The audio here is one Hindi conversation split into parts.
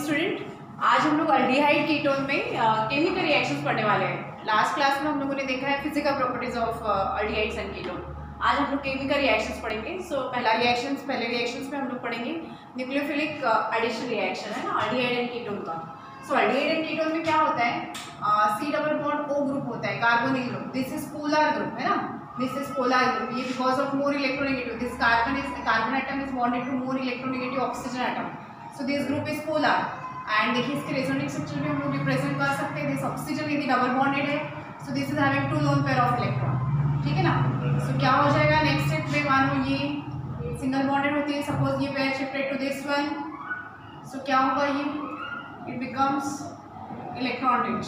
स्टूडेंट, आज हम लोग अल्डिहाइड कीटोन में केमिकल रिएक्शंस पढ़ने वाले हैं। लास्ट क्लास में हम लोगों ने देखा है physical properties of aldehydes and ketone. आज हम लोग केमिकल रिएक्शंस पढ़ेंगे। पहले रिएक्शंस में हम लोग पढ़ेंगे न्यूक्लियोफिलिक एडिशन रिएक्शन है ना, अल्डिहाइड एंड कीटोन का। अल्डिहाइड एंड कीटोन में क्या होता है, C double bond O group होता है, carbonyl group. This is polar group है ना, दिस इज पोलर ग्रुप। ये because of more electronegative, this carbon atom is bonded to more electronegative oxygen atom. So this group is polar and देखिए इसके रेजोनेटिव स्ट्रक्चर भी हम लोग रिप्रेजेंट कर सकते हैं। दिस ऑक्सीजन यदि डबल बॉन्डेड है, so this is having 2 lone pair of electron, ठीक है ना। सो क्या हो जाएगा नेक्स्ट स्टेप में, मानो ये सिंगल बॉन्डेड होती है, सपोज ये pair shifted to this one, so क्या होगा, ये it becomes electron rich.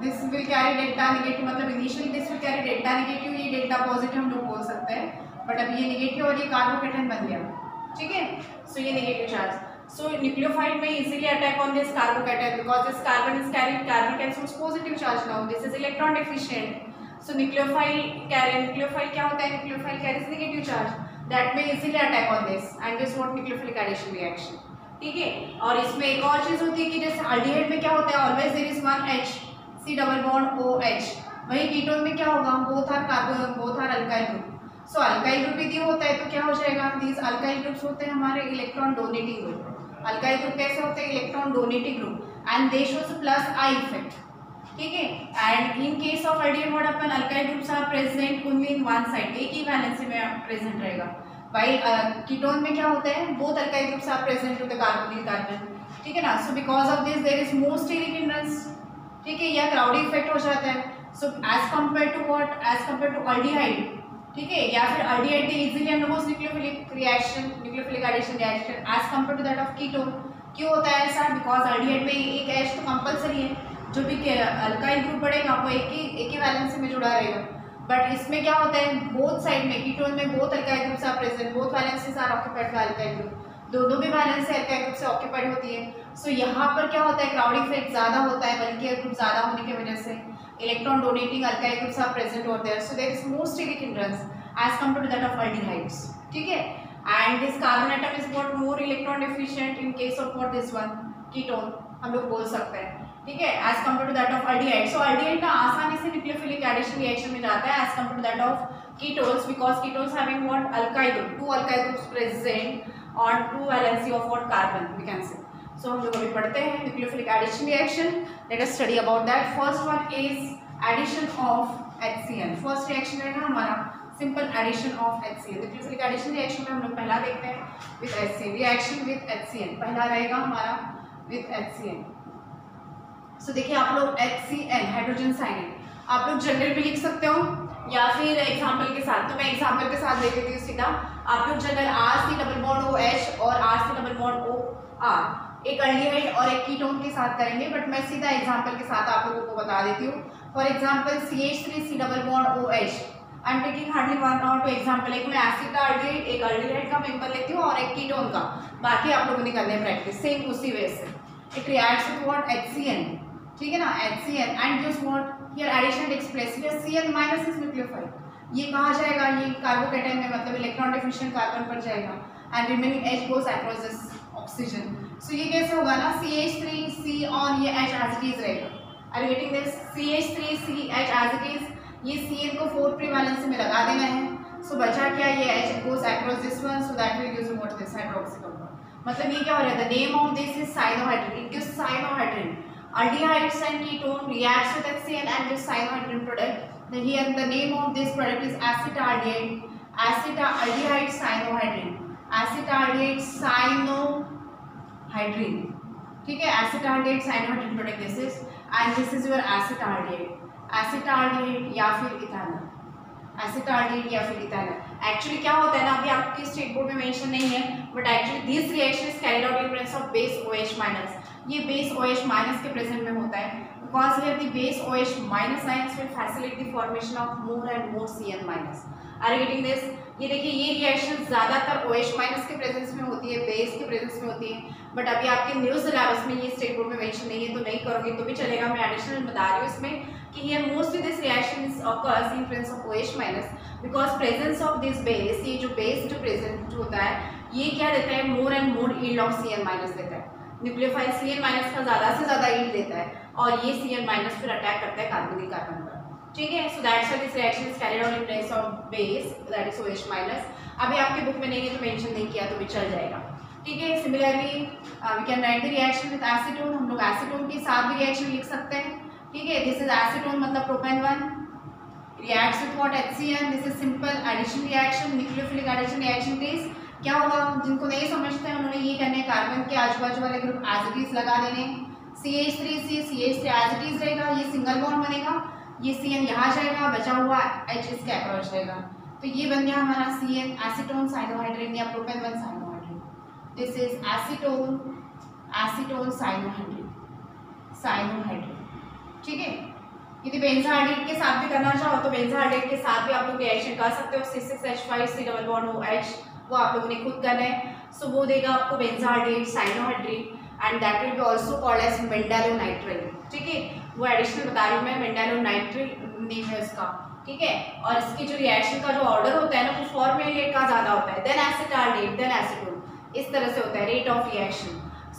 This will carry delta negative, मतलब initially this will carry delta negative, ये डेल्टा पॉजिटिव हम लोग बोल सकते हैं, बट अब ये नेगेटिव और ये कार्बोकेटन बन गया, ठीक है। सो ये negative charge. So nucleophile may easily attack on this carbocation because this carbon is carrying, carbon carries positive charge now. This is electron deficient. So nucleophile क्या होता है, nucleophile carries negative charge that may easily attack on this and this what nucleophilic addition reaction, ठीक है। और इसमें एक और चीज होती है कि जैसे अल्डिहाइड में क्या होता है, always there is one H, C double bond OH। वही कीटोन में क्या होगा, both are alkyl group. So alkyl group यदि होता है तो क्या हो जाएगा, दीज अल्काइल ग्रुप्स होते हैं हमारे electron donating group. Alkyl group कैसे होते हैं, electron donating group, and they shows plus I effect, ठीक है। And in case of aldehyde what happen, alkyl groups are present only in one side, एक ही वैलेंसी में प्रेजेंट रहेगा। भाई कीटोन में क्या होता है, both alkyl groups are present to the carbonyl carbon, ठीक है ना। So because of this there is more steric hindrance, ठीक है, या क्राउडी इफेक्ट हो जाता है। So as compare to what, as compare to aldehyde, ठीक है, या फिर aldehyde easily undergoes nucleophilic reaction, nucleophilic addition reaction as compare to that of ketone. क्यों होता है ऐसा, बिकॉज अल्डिहाइड में एक H तो कंपलसरी है, जो भी अल्काइल ग्रुप बढ़ेगा वो एक ही वैलेंसी में जुड़ा रहेगा। बट इसमें क्या होता है, बोथ साइड में कीटोन में both alkyl groups are present, both valencies are occupied by alkyl group, दोनों भी वैलेंसी अल्काइल ग्रुप से ऑक्यूपाइड होती है। सो यहाँ पर क्या होता है, क्राउड इफेक्ट ज्यादा होता है, बल्कि ग्रुप ज्यादा होने की वजह से electron donating alkyl groups are present over there, so there is more steric hindrance as compared to that of aldehydes, ठीक है। and this carbon atom is what more electron deficient in case of what this one ketone हम लोग बोल सकते हैं, ठीक है, as compared to that of aldehyde। so aldehyde ना आसानी से nucleophilic addition reaction में जाता है as compared to that of ketones, because ketones having what alkyl group, 2 alkyl groups present on 2 valency of what carbon we can say। so हम लोग अभी पढ़ते हैं nucleophilic addition reaction, let us study about that। first one is addition of HCl। First reaction रहेगा हमारा simple addition of HCl। Nucleophilic addition reaction में हम लोग पहला देखते हैं with HCl, reaction with HCl पहला रहेगा हमारा विद HCl। सो देखिए आप लोग HCl हाइड्रोजन साइनाइड आप लोग जनरल भी लिख सकते हो या फिर एग्जांपल के साथ, तो मैं एग्जांपल के साथ देख देती हूँ सीधा। आप लोग general RC double bond OH और RC डबल बॉन्ड OR एक अल्डिहाइड और एक कीटोन के साथ करेंगे, बट मैं सीधा एग्जांपल के साथ आप लोगों को बता देती हूँ। For example CH3C double bond OH, I am taking hardly 1 और 2 एग्जांपल। एक मैं एसिड का अल्डिहाइड, एक अल्डिहाइड का मेंबर लेती हूँ और एक कीटोन का, बाकी आप लोगों ने करने प्रैक्टिस सेम उसी वे से। It reacts with what HCl, ठीक है ना, HCl and gives what, here addition takes place, here Cl minus is nucleophile, ये कहाँ जाएगा, ये कार्बोकेटन में, मतलब इलेक्ट्रॉन डेफिशिएंट कार्बन पर जाएगा and remaining H goes across this oxygen. So ये कैसे होगा ना, CH3C और ये H एज इट इज रहेगा। Are you getting this, CH3CH as it is, ये Cl को 4 प्री वैलेंसी में लगा देना है। सो बचा क्या, ये H goes across this one, so that will give you what this hydroxy compound. मतलब ये क्या हो रहा है, the name of this is cyanohydrin, it gives cyanohydrin. Aldehydes and ketone reacts with HCl and gives cyanohydrin product. Here the name of this product is acetaldehyde, acetaldehyde cyanohydrin, acetaldehyde cyanohydrin, ठीक है, acetaldehyde cyanohydrin product this is, and this is your acetaldehyde या फिर इथानल, acetaldehyde या फिर इथानल। एक्चुअली क्या होता है ना, अभी आपके स्टेट बोर्ड में मेंशन नहीं है, but actually this reaction is carried out in presence of base OH minus. ये बेस OH माइनस के प्रेजेंट में होता है, because here the base OH minus ions will facilitate the formation of more and more Cl minus. Are you getting this, ये देखिए ये रिएक्शन ज्यादातर OH माइनस के प्रेजेंस में होती है, बेस के प्रेजेंस में होती है, बट अभी आपके न्यूज सिलेबस में ये स्टेट बोर्ड में मेंशन नहीं है, तो नहीं करोगे तो भी चलेगा। मैं एडिशनल बता रही हूँ इसमें कि here mostly this reaction is occurs in presence of OH minus, because presence of this base, ये जो बेस जो प्रेजेंट होता है ये क्या देता है, मोर and more yield of Cl minus देता है। न्यूक्लियोफाइल Cn- का ज़्यादा से ज़्यादा ईल्ड देता है और ये Cn- फिर अटैक करता है कार्बोनिक कार्बन पर, ठीक है। सो that's why this reaction is carried on in place of base that is OH-। अभी आपके बुक में नहीं है तो मेंशन नहीं किया तो भी चल जाएगा, ठीक है। Similarly we can write the reaction with acetone, हम लोग एसीटोन के साथ भी रिएक्शन लिख सकते हैं, ठीक है। दिस इज एसीटोन मतलब propane 1 reacts with what HCl, this is simple addition reaction, nucleophilic addition reaction please. क्या होगा, जिनको नहीं समझते हैं उन्होंने ये करने कार्बन के आजू बाजू वाले ग्रुप एज इट इज लगा देने, CH3 CH3 as it is रहेगा, ये सिंगल बॉन्ड बनेगा, ये CN यहाँ जाएगा, बचा हुआ H इसके अक्रॉस जाएगा, तो ये बन गया हमारा CN एसीटोन साइनोहाइड्रेट या propane 1 cyanohydrate. This is acetone acetone cyanohydrate, ठीक है। यदि बेंजाहाइड्रेट के साथ भी करना चाहो तो बेंजाहाइड्रेट के साथ भी आप लोग रिएक्शन कर सकते हो, C6H5 डबल बॉन्ड OH, वो आप लोगों ने खुद करना है। सो वो देगा आपको benzaldehyde cyanohydrate and that will be also called as mandelonitrile, ठीक है। वो एडिशनल बता रही हूँ मैं, मेंडालोनाइट्रिल नेम है इसका, ठीक है। और इसकी जो रिएक्शन का जो ऑर्डर होता है ना वो फॉर्मेट का ज़्यादा होता है, देन एसिटाल्डेट देन एसीटोन, इस तरह से होता है rate of reaction.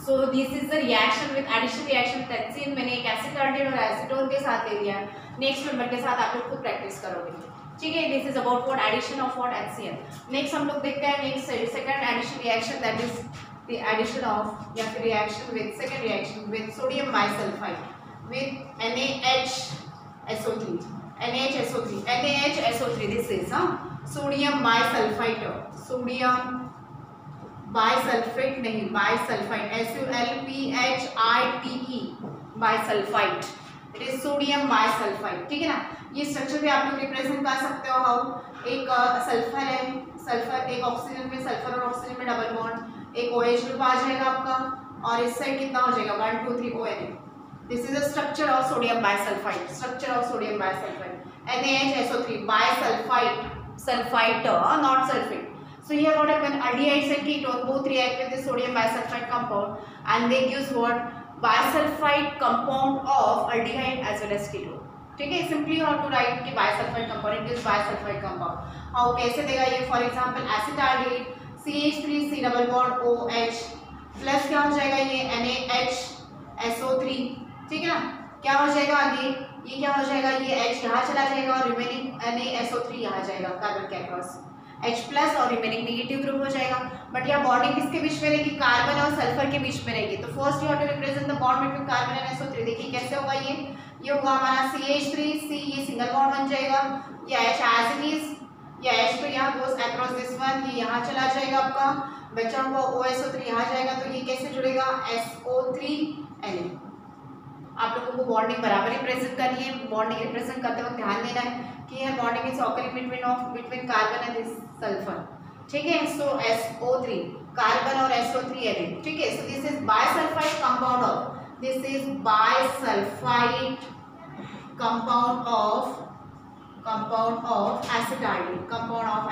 So this is the reaction with addition reaction with HCl, मैंने एक एसिटाल्डेट और एसीटोन के साथ ले लिया, नेक्स्ट नंबर के साथ आप लोग खुद प्रैक्टिस करोगे, ठीक है। This is about what addition of what HCl। Next हम लोग देखते हैं next second addition reaction that is the addition of या फिर reaction with second reaction with sodium bisulphide with NaHSO3 NaHSO3 this is sodium bisulfite नहीं bisulfite SULPHITE bisulfite, it is sodium bisulfite, ठीक है ना। ये स्ट्रक्चर भी आप लोग रिप्रेजेंट कर सकते हो हाउ, एक सल्फर है, सल्फर एक ऑक्सीजन में, सल्फर और ऑक्सीजन में डबल बॉन्ड, एक OH ग्रुप आ जाएगा आपका और इस साइड कितना हो जाएगा 1 2 3 ONA। This is a structure of sodium bisulfite. NaHSO3 bisulfite, sulfite, not sulfate. So here what happen? Aldehydes and ketone both react with this sodium bisulfite compound, and they gives what bisulfite compound of aldehyde as well as ketone. ठीक है, simply you have to write कि bisulfite compound, it gives bisulfite compound. How कैसे देगा ये? For example, acetaldehyde CH3C double bond OH plus क्या हो जाएगा ये NaHSO3, ठीक है ना। क्या हो जाएगा आगे, ये क्या हो जाएगा, ये H यहाँ चला जाएगा और रिमेनिंग NaSO3 यहाँ जाएगा कार्बन के अक्रॉस, H प्लस और रिमेनिंग नेगेटिव ग्रुप हो जाएगा। बट यहाँ बॉन्डिंग किसके बीच में रहेगी, कार्बन और सल्फर के बीच में रहेगी। तो first you have to represent the bond between carbon and SO3। देखिए कैसे होगा ये होगा हमारा CH3C, ये सिंगल बॉन्ड बन जाएगा, ये H एज इट इज, ये H तो यहाँ गोस अक्रॉस दिस वन, ये यहाँ चला जाएगा आपका, बचा हुआ OSO3 यहाँ जाएगा, तो ये कैसे जुड़ेगा SO3Na। आप लोगों को बॉन्डिंग बराबर रिप्रेजेंट करनी है। बॉन्डिंग रिप्रेजेंट करते वक्त ध्यान देना है कि यह bonding is occurring between carbon and sulphur, ठीक है। सो SO3 कार्बन और SO3Na, ठीक है। So this is bisulphide compound of, this is bisulphide compound of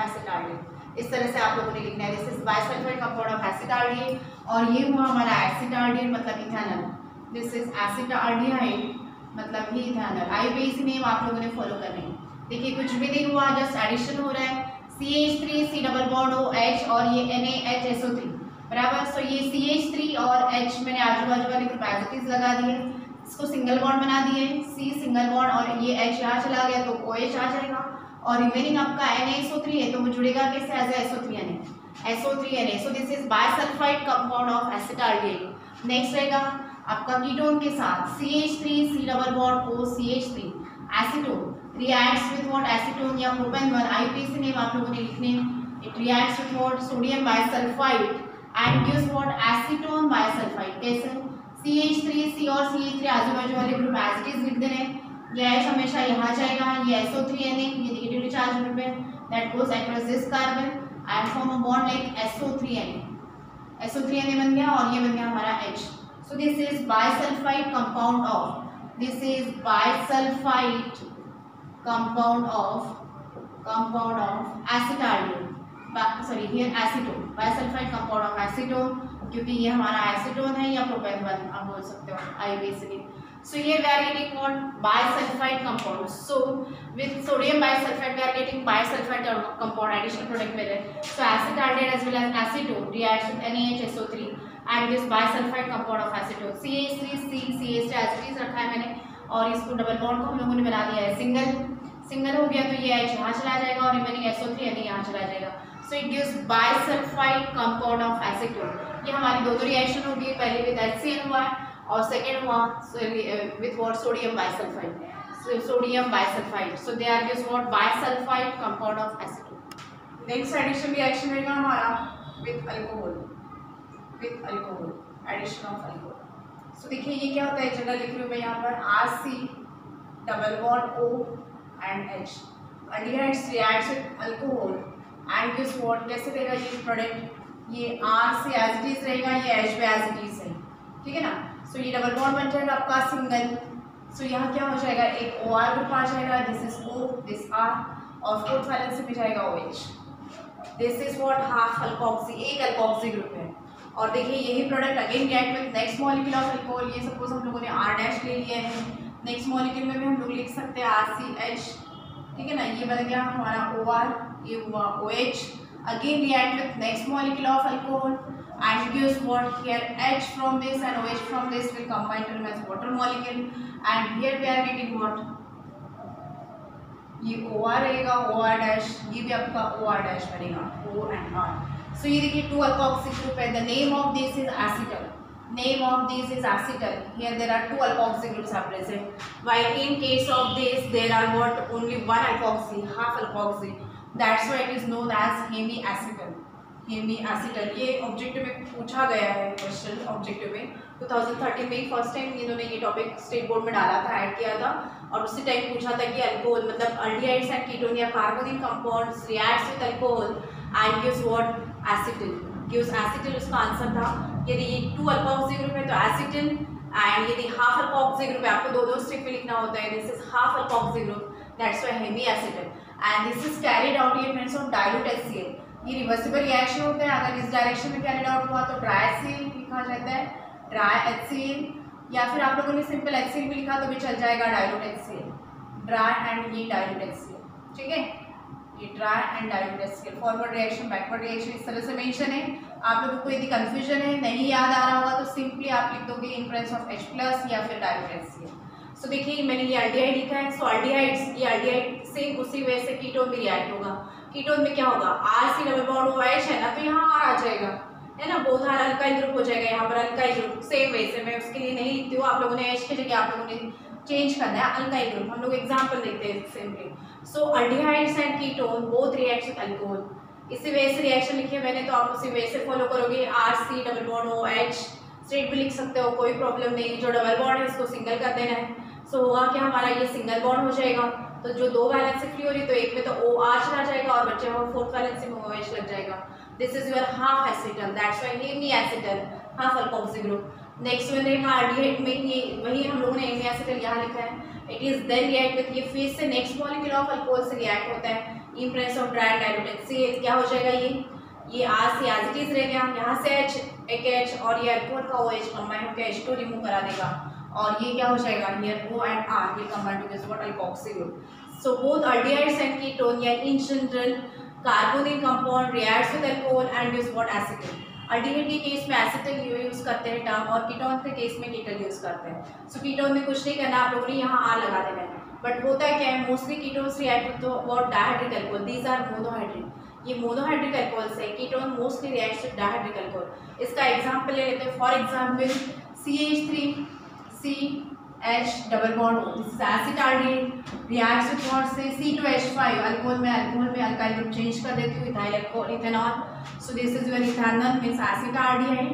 acetaldehyde, इस तरह से आप लोगों ने लिखना है। This is bisulphide compound of acetaldehyde और ये हुआ हमारा एसिटाल्डेhyde मतलब इथेनॉल। दिस इज एसिटाल्डेhyde मतलब ही इथेनॉल। IUPAC नेम आप लोगों ने फॉलो करने हैं। देखिए कुछ भी नहीं हुआ, जस्ट एडिशन हो रहा है, CH3C डबल बॉन्ड OH और ये NaHSO3 बराबर। सो ये CH3 और H मैंने आजू बाजू वाले ग्रुप एज इट इज लगा दिए, इसको सिंगल बॉन्ड बना दिए, C सिंगल बॉन्ड और ये H यहाँ चला गया तो OH आ जाएगा और रिमेनिंग आपका NaSO3 है तो वो जुड़ेगा कैसे as SO3Na। So this is bisulphide compound of acetaldehyde. Next रहेगा आपका कीटोन के साथ CH3C double bond OCH3 acetone reacts with what acetone या प्रोपेन 1। IUPAC नेम आप लोगों ने लिखने, it reacts with what sodium bisulphide and gives what acetone bisulphide. कैसे CH3C और CH3 आजू बाजू वाले ग्रुप एज इट इज लिख देने, ये H हमेशा यहाँ जाएगा, ये SO3Na ये नेगेटिवली चार्ज ग्रुप है that goes across this carbon and form a bond like SO3Na बन गया और ये बन गया हमारा H। So this is bisulfite compound of, this is bisulfite compound of acetaldehyde, sorry here acetone, bisulfite compound of acetone क्योंकि ये हमारा एसीटोन है या प्रोपेन 1 आप बोल सकते हो IUPAC। So here we are getting what bisulfite compound. So with sodium bisulfite we are getting bisulfite compound, additional product में है। So acetaldehyde as well as acetone reacts with NaHSO3 and this bisulphide compound of acetone CH3 as it is रखा है मैंने, और इसको डबल बॉन्ड को हम लोगों ने बना दिया है सिंगल हो गया, तो ये H यहाँ चला जाएगा और रिमेनिंग SO3 यानी यहाँ चला जाएगा। So it gives bisulphide compound of acetone. ये हमारी दो रिएक्शन होगी, पहले विद HCl हुआ और सेकेंड हुआ with what sodium bisulphide. So they are gives what bisulphide compound of acetone. Next addition reaction रहेगा हमारा with alcohol addition of alcohol. So देखिए ये क्या होता है, जनरल लिख रही हूँ मैं यहाँ पर RC double bond O and H। aldehydes reacts with alcohol and gives what, कैसे देगा ये प्रोडक्ट, ये R से एज इट इज रहेगा, ये H पे एज इट इज है, ठीक है ना। सो ये डबल बॉन्ड बन जाएगा आपका सिंगल। सो यहाँ क्या हो जाएगा, एक OR ग्रुप आ जाएगा, this is O this R, और फोर्थ वैलेंस में जाएगा OH। This is what half alkoxy, एक अल्कोक्सी ग्रुप है। और देखिए यही product again react with next molecule of alcohol. ये सपोज हम लोगों ने R' ले लिया है, नेक्स्ट मॉलिक्यूल में भी हम लोग लिख सकते हैं RCH, ठीक है ना। ये बन गया हमारा OR, ये हुआ OH। Again react with next molecule of alcohol and gives what, here H from this and OH from this will combine to as water molecule, and here we are getting what, ये OR रहेगा OR', ये भी आपका OR' बनेगा O and R। सो ये देखिए टू अल्कोक्सी ग्रुप है, the name of this is acetal, here there are two alkoxy groups are present, while in case of this there are what, only one alkoxy, half alkoxy, that's why it is known as hemiacetal। ये ऑब्जेक्टिव में पूछा गया है, क्वेश्चन ऑब्जेक्टिव में 2013 में फर्स्ट टाइम इन्होंने ये टॉपिक स्टेट बोर्ड में डाला था, ऐड किया था, और उसी टाइम पूछा था कि अल्कोहल मतलब अल्डिहाइड्स एंड कीटोन या carbonyl compounds reacts with alcohol and gives what, acetal उसका आंसर था। यदि ये टू अल्कोक्सी ग्रुप है तो एसिटिल, एंड यदि हाफ अल्कोक्सी ग्रुप है, आपको दो स्ट्रिक में लिखना होता है, this is half alkoxy group, that's why hemiacetal, and this is carried out in presence of dilute HCl। ये रिवर्सिबल रिएक्शन होता है, अगर इस डायरेक्शन में कैरिड आउट हुआ तो ड्राई HCl लिखा जाता है, ड्राई HCl, या फिर आप लोगों ने सिंपल HCl भी लिखा तो भी चल जाएगा, डाइल्यूट HCl, ड्राई एंड ये डाइल्यूट HCl, ठीक है, ये dry and dilute HCl। Forward reaction backward reaction इस तरह से मेंशन है। आप लोगों को यदि कंफ्यूजन है, नहीं याद आ रहा होगा, तो सिंपली आप लिख दोगे इन प्रेजेंस ऑफ H+ या फिर डाइल्यूट HCl। सो देखिए मैंने ये अल्डिहाइड लिखा है, सो अल्डिहाइड्स, ये अल्डिहाइड सेम उसी वे से कीटोन में रिएक्ट होगा। कीटोन में क्या होगा, RC डबल बॉन्ड OH है ना, तो यहाँ R आ जाएगा, है ना, बोथ आर अल्काइल ग्रुप हो जाएगा, यहाँ पर अल्काइल ग्रुप सेम वे से, मैं उसके लिए नहीं लिखती हूँ, आप लोगों ने H की जगह आप लोगों ने चेंज करना है अल्काइल ग्रुप, हम लोग एग्जाम्पल देखते हैं simply. So aldehydes and ketone both react with alcohol, इसी वे से रिएक्शन लिखे मैंने, तो आप उसी वे से फॉलो करोगे। RC double bond OH straight भी लिख सकते हो, कोई प्रॉब्लम नहीं, जो डबल बॉन्ड है इसको सिंगल कर देना है। सो होगा क्या, हमारा ये सिंगल बॉन्ड हो जाएगा, तो जो दो वैलेंस से फ्री हो रही तो एक में तो OR चला जाएगा और बच्चे हुआ फोर्थ वैलेंस में OH लग जाएगा। This is your half acetal, that's why hemiacetal, half alkoxy group. Next में देखा अल्डिहाइड में, ये वही हम लोगों ने हेमीएसिटल यहाँ लिखा है, it is then react with, ये फेज से नेक्स्ट मॉलिक्यूल ऑफ अल्कोहल से रिएक्ट होता है in presence of dry dilute HCl। क्या हो जाएगा, ये R से एज इट इज रह गया, यहाँ से H एक H और ये अल्कोहल का OH कंबाइन होकर H2 रिमूव करा देगा, और ये क्या हो जाएगा, here O and R will combine to this what, alkoxy group। So both aldehydes and ketone या in general carbonyl compound reacts with alcohol and gives what, acetal। Aldehyde के केस में एसिटल यूज करते हैं टर्म, और कीटोन के केस में कीटल यूज करते हैं। सो कीटोन में कुछ नहीं करना, आप लोगों ने यहाँ R लगा देना है, बट होता है क्या है, mostly ketones react with what, dihydric alcohol, these are monohydric, ये मोनोहाइड्रिक अल्कोहल्स है, ketone mostly reacts with dihydric alcohol. इसका एग्जांपल ले लेते हैं, for example CH3 CH double bond O, this is acetaldehyde, reacts with what से C2H5, अल्कोहल में अल्काइल ग्रुप चेंज कर देती हूँ, ethyl alcohol ethanol. So this is your ethanol means acetaldehyde,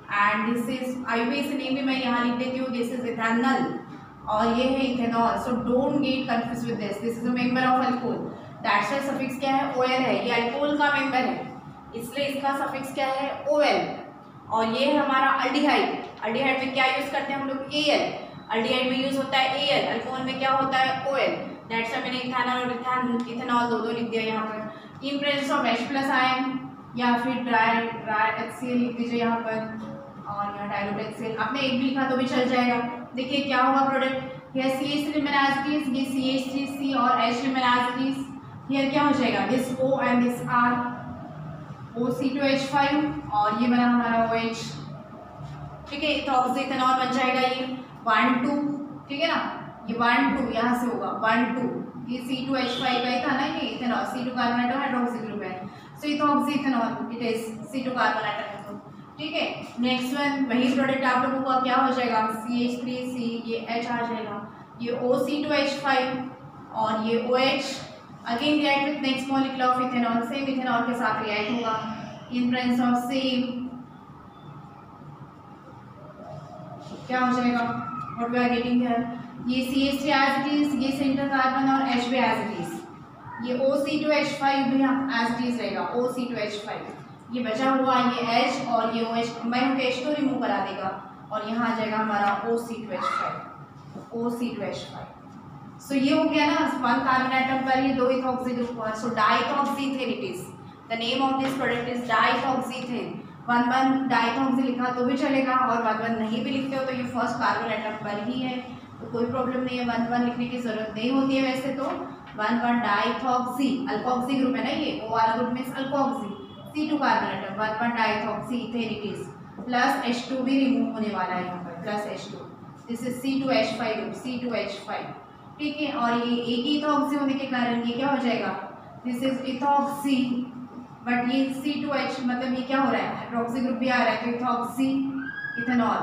and this is IUPAC name भी मैं यहाँ लिख देती हूँ, दिस इज इथेनॉल और ये है ethanol. So don't get confuse with this is a member of alcohol, that's why suffix क्या है, OL है, ये अल्कोहल का मेंबर है इसलिए इसका सफिक्स क्या है, OL। और ये है हमारा अल्डिहाइड, अल्डिहाइड में क्या यूज करते हैं हम लोग, AL, अल्डिहाइड में यूज होता है AL, अल्कोहल में क्या होता है, OL, दैट्स व्हाई मैंने इथेनॉल और इथेनॉल दो लिख दिया यहाँ पर। इन प्रेजेंस ऑफ H+ आयन या फिर ड्राई HCl लिख दीजिए यहाँ पर, और यहाँ डाइल्यूट HCl, आपने एक भी लिखा तो भी चल जाएगा। देखिए क्या होगा प्रोडक्ट, यह CH3 remain as it is, ये CH3C और H remain as it is, here क्या हो जाएगा, this O and this R O(C2H5) और ये बना हमारा OH। ठीक है, इथॉक्सीथेनॉल बन जाएगा ये 1 2। ठीक है ना, ये 1 2 यहाँ से होगा 1 2, ये C2H5 का ही था ना, ये ethanol C2 carbon atom hydroxy group है, so ethoxyethanol it is C2 carbon atom. ठीक है, नेक्स्ट वन वही प्रोडक्ट आप लोगों का क्या हो जाएगा, CH3C, ये H आ जाएगा, ये O(C2H5) और ये OH। Again react with next molecule of ethanol, same ethanol के साथ रिएक्ट होगा इन प्रेजेंस ऑफ सेम, क्या हो जाएगा, what we are getting here, ये CH3 एज इट इज, ये सेंटर कार्बन और H भी एज इट इज, ये O(C2H5) भी एज इट इज रहेगा O(C2H5), ये बचा हुआ ये H और ये OH कंबाइन होकर H तो रिमूव करा देगा और यहाँ आ जाएगा हमारा O(C2H5). सो ये हो गया ना 1 कार्बन एटम पर ये 2 इथॉक्सी ग्रुप हुआ, so diethoxyethane it is, the name of this product is diethoxyethane. 1 diethoxy लिखा तो भी चलेगा और 1 नहीं भी लिखते हो तो ये फर्स्ट कार्बन एटम पर ही है, तो कोई प्रॉब्लम नहीं है, 1 लिखने की जरूरत नहीं होती है वैसे तो। 1 डाइथॉक्सी, अल्कोक्सी ग्रुप है ना ये, OR group means alkoxy, C2 carbon atom, 1 diethoxyethane it is, plus H2 भी रिमूव होने वाला है यहाँ पर, plus H2, this is C2H5 group, C2H5। ठीक है, और ये एक ही इथॉक्सी होने के कारण ये क्या हो जाएगा, दिस इज इथॉक्सी, बट ये C2H मतलब ये क्या हो रहा है, हाइड्रोक्सी ग्रुप भी आ रहा है, तो इथॉक्सी इथेनॉल,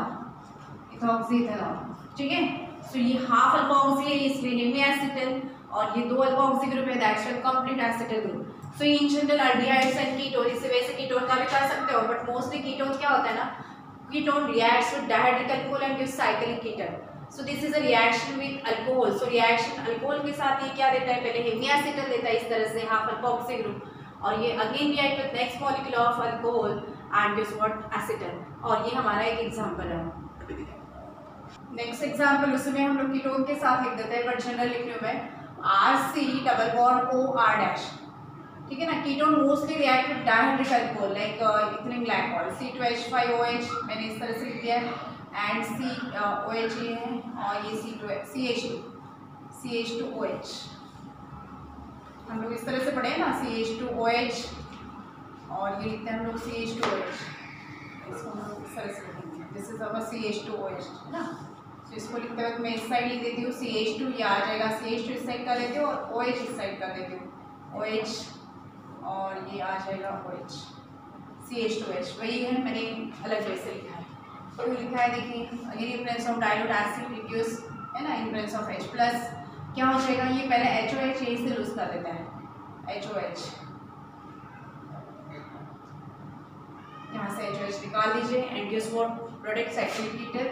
इथॉक्सी इथेनॉल। ठीक है, सो ये हाफ अल्कोक्सी है इसलिए नेम में एसिटल, और ये 2 अल्कोक्सी ग्रुप है that's a complete acetal group. So in general aldehydes and ketone, इससे वैसे कीटोन का भी कर सकते हो, बट मोस्टली कीटोन क्या होता है ना, ketone reacts with dihydric alcohol and gives cyclic ketone. So this is a reaction with alcohol, so reaction alcohol के साथ ये क्या देता है, पहले हेमी एसिटल देता है इस तरह से हाफ अल्कोक्सी ग्रुप, और ये again react with next molecule of alcohol and gives what acetal, और ये हमारा एक एग्जांपल है। नेक्स्ट एग्जांपल उसमें हम लोग कीटोन के साथ लिख देते हैं, बट जनरल लिखने में RC डबल बॉन्ड OR'। ठीक है ना, ketone mostly react with dihydric alcohol like इथेनिल ग्लाइकोल, C2H5OH मैंने इस तरह से लिख दिया है, एंड COH ये है, और ये CH2OH हम लोग इस तरह से पढ़े हैं ना, CH2OH, और ये लिखते हैं हम लोग CH2OH, इसको हम लोग इस तरह से लिखेंगे, दिस इज अवर CH2OH है ना। तो इसको लिखते वक्त मैं इस साइड लिख देती हूँ CH2, ये आ जाएगा CH2 इस साइड कर देती हूँ और OH इस साइड कर देती हूँ OH, और ये आ जाएगा OH, CH2H वही है, मैंने अलग वे से लिखा है, तो लिखा है देखिए, again in presence of dilute acid reduce है ना, इन प्रेजेंस ऑफ H प्लस क्या हो जाएगा, ये पहले HOH यहीं से लूज कर देता है, HOH यहाँ से HOH निकाल दीजिए, and gives what product cyclic ketone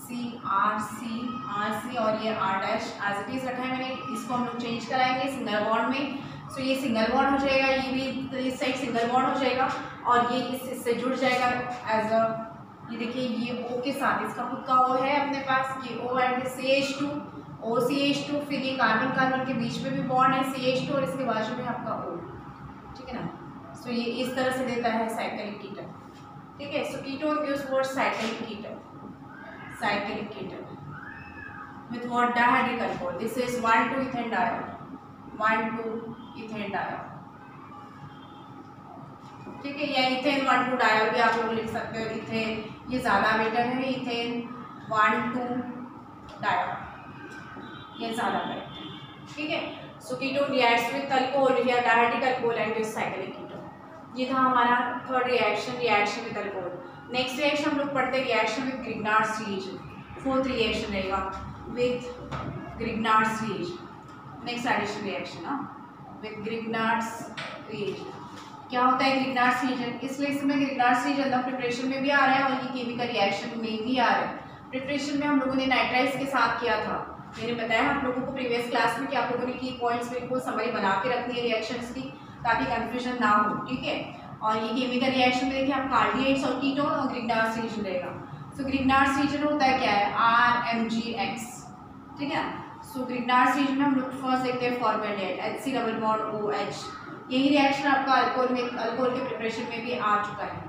RC और ये R' एज इट इज रखा है मैंने, इसको हम लोग चेंज कराएंगे सिंगल बॉन्ड में, सो ये सिंगल बॉन्ड हो जाएगा, ये भी तो इस साइड सिंगल बॉन्ड हो जाएगा, और ये इससे जुड़ जाएगा एज अ, ये देखिए ये O के साथ इसका खुद का O है अपने पास, ये O एंड CH2 OCH2, फिर ये कार्बन कार्बन के बीच में भी बॉन्ड है CH2 और इसके बाजू में आपका O। ठीक है ना, सो ये इस तरह से देता है साइक्लिक कीटोन। ठीक है, so ketone gives what cyclic ketone, cyclic ketone with what dihydrate alcohol, this is 1,2 ethane diol, 1,2 ethane diol। ठीक है, या इथेन 1,2 डायोल भी आप लोग लिख सकते हो, इथेन ये ज़्यादा बेटर है, इथेन 1,2 डायोल ये ज़्यादा बेटर है। ठीक है, so ketone reacts with alcohol या dihydric alcohol and gives cyclic ketone. ये था हमारा third reaction with alcohol. Next reaction हम लोग पढ़ते हैं reaction with Grignard's reagent, fourth reaction रहेगा with Grignard's reagent, next addition reaction with Grignard's reagent. क्या होता है ग्रिग्नार्ड्स रिएजेंट, इसलिए इसमें ग्रिग्नार्ड्स रिएजेंट प्रिपरेशन में भी आ रहा है और ये केमिकल रिएक्शन में भी आ रहा है। प्रिपरेशन में हम लोगों ने नाइट्राइल्स के साथ किया था, मैंने बताया आप लोगों को प्रीवियस क्लास में कि आप लोगों ने की पॉइंट्स बिल्कुल समरी बना के रखनी है रिएक्शंस की, ताकि कंफ्यूजन ना हो। ठीक है, और ये केमिकल रिएक्शन में देखिए आप कार्डिएट्स और कीटोन और ग्रिग्नार्ड्स रिएजेंट रहेगा। सो ग्रिग्नार्ड्स रिएजेंट होता है क्या है, RMgX। ठीक है, सो ग्रिग्नार्ड्स रिएजेंट में हम लोग फर्स्ट देखते हैं formaldehyde HC double bond OH। यही रिएक्शन आपका अल्कोहल के प्रिपरेशन में भी आ चुका है,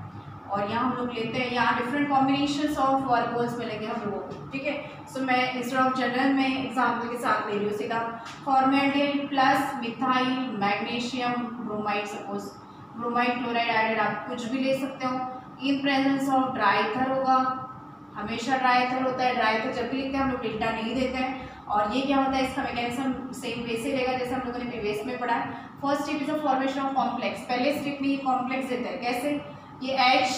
और यहाँ हम लोग लेते हैं, यहाँ डिफरेंट कॉम्बिनेशंस ऑफ अल्कोहल्स मिलेंगे हम लोगों को। ठीक है, सो मैं इंस्टेड ऑफ जनरल में एग्जाम्पल के साथ ले रही हूँ सीधा, formaldehyde plus methyl magnesium bromide. Suppose bromide chloride added, आप कुछ भी ले सकते हो। In presence of dry ether होगा, हमेशा ड्राई ईथर होता है। ड्राई ईथर जब भी लिखते हैं हम लोग डेल्टा नहीं देते हैं। और ये क्या होता है, इसका मैकेनिज्म सेम वे से रहेगा जैसे हम लोगों ने प्रीवियस में पढ़ा है। First step is a formation of complex, पहले स्टेप में ये कॉम्प्लेक्स देता है। कैसे, ये H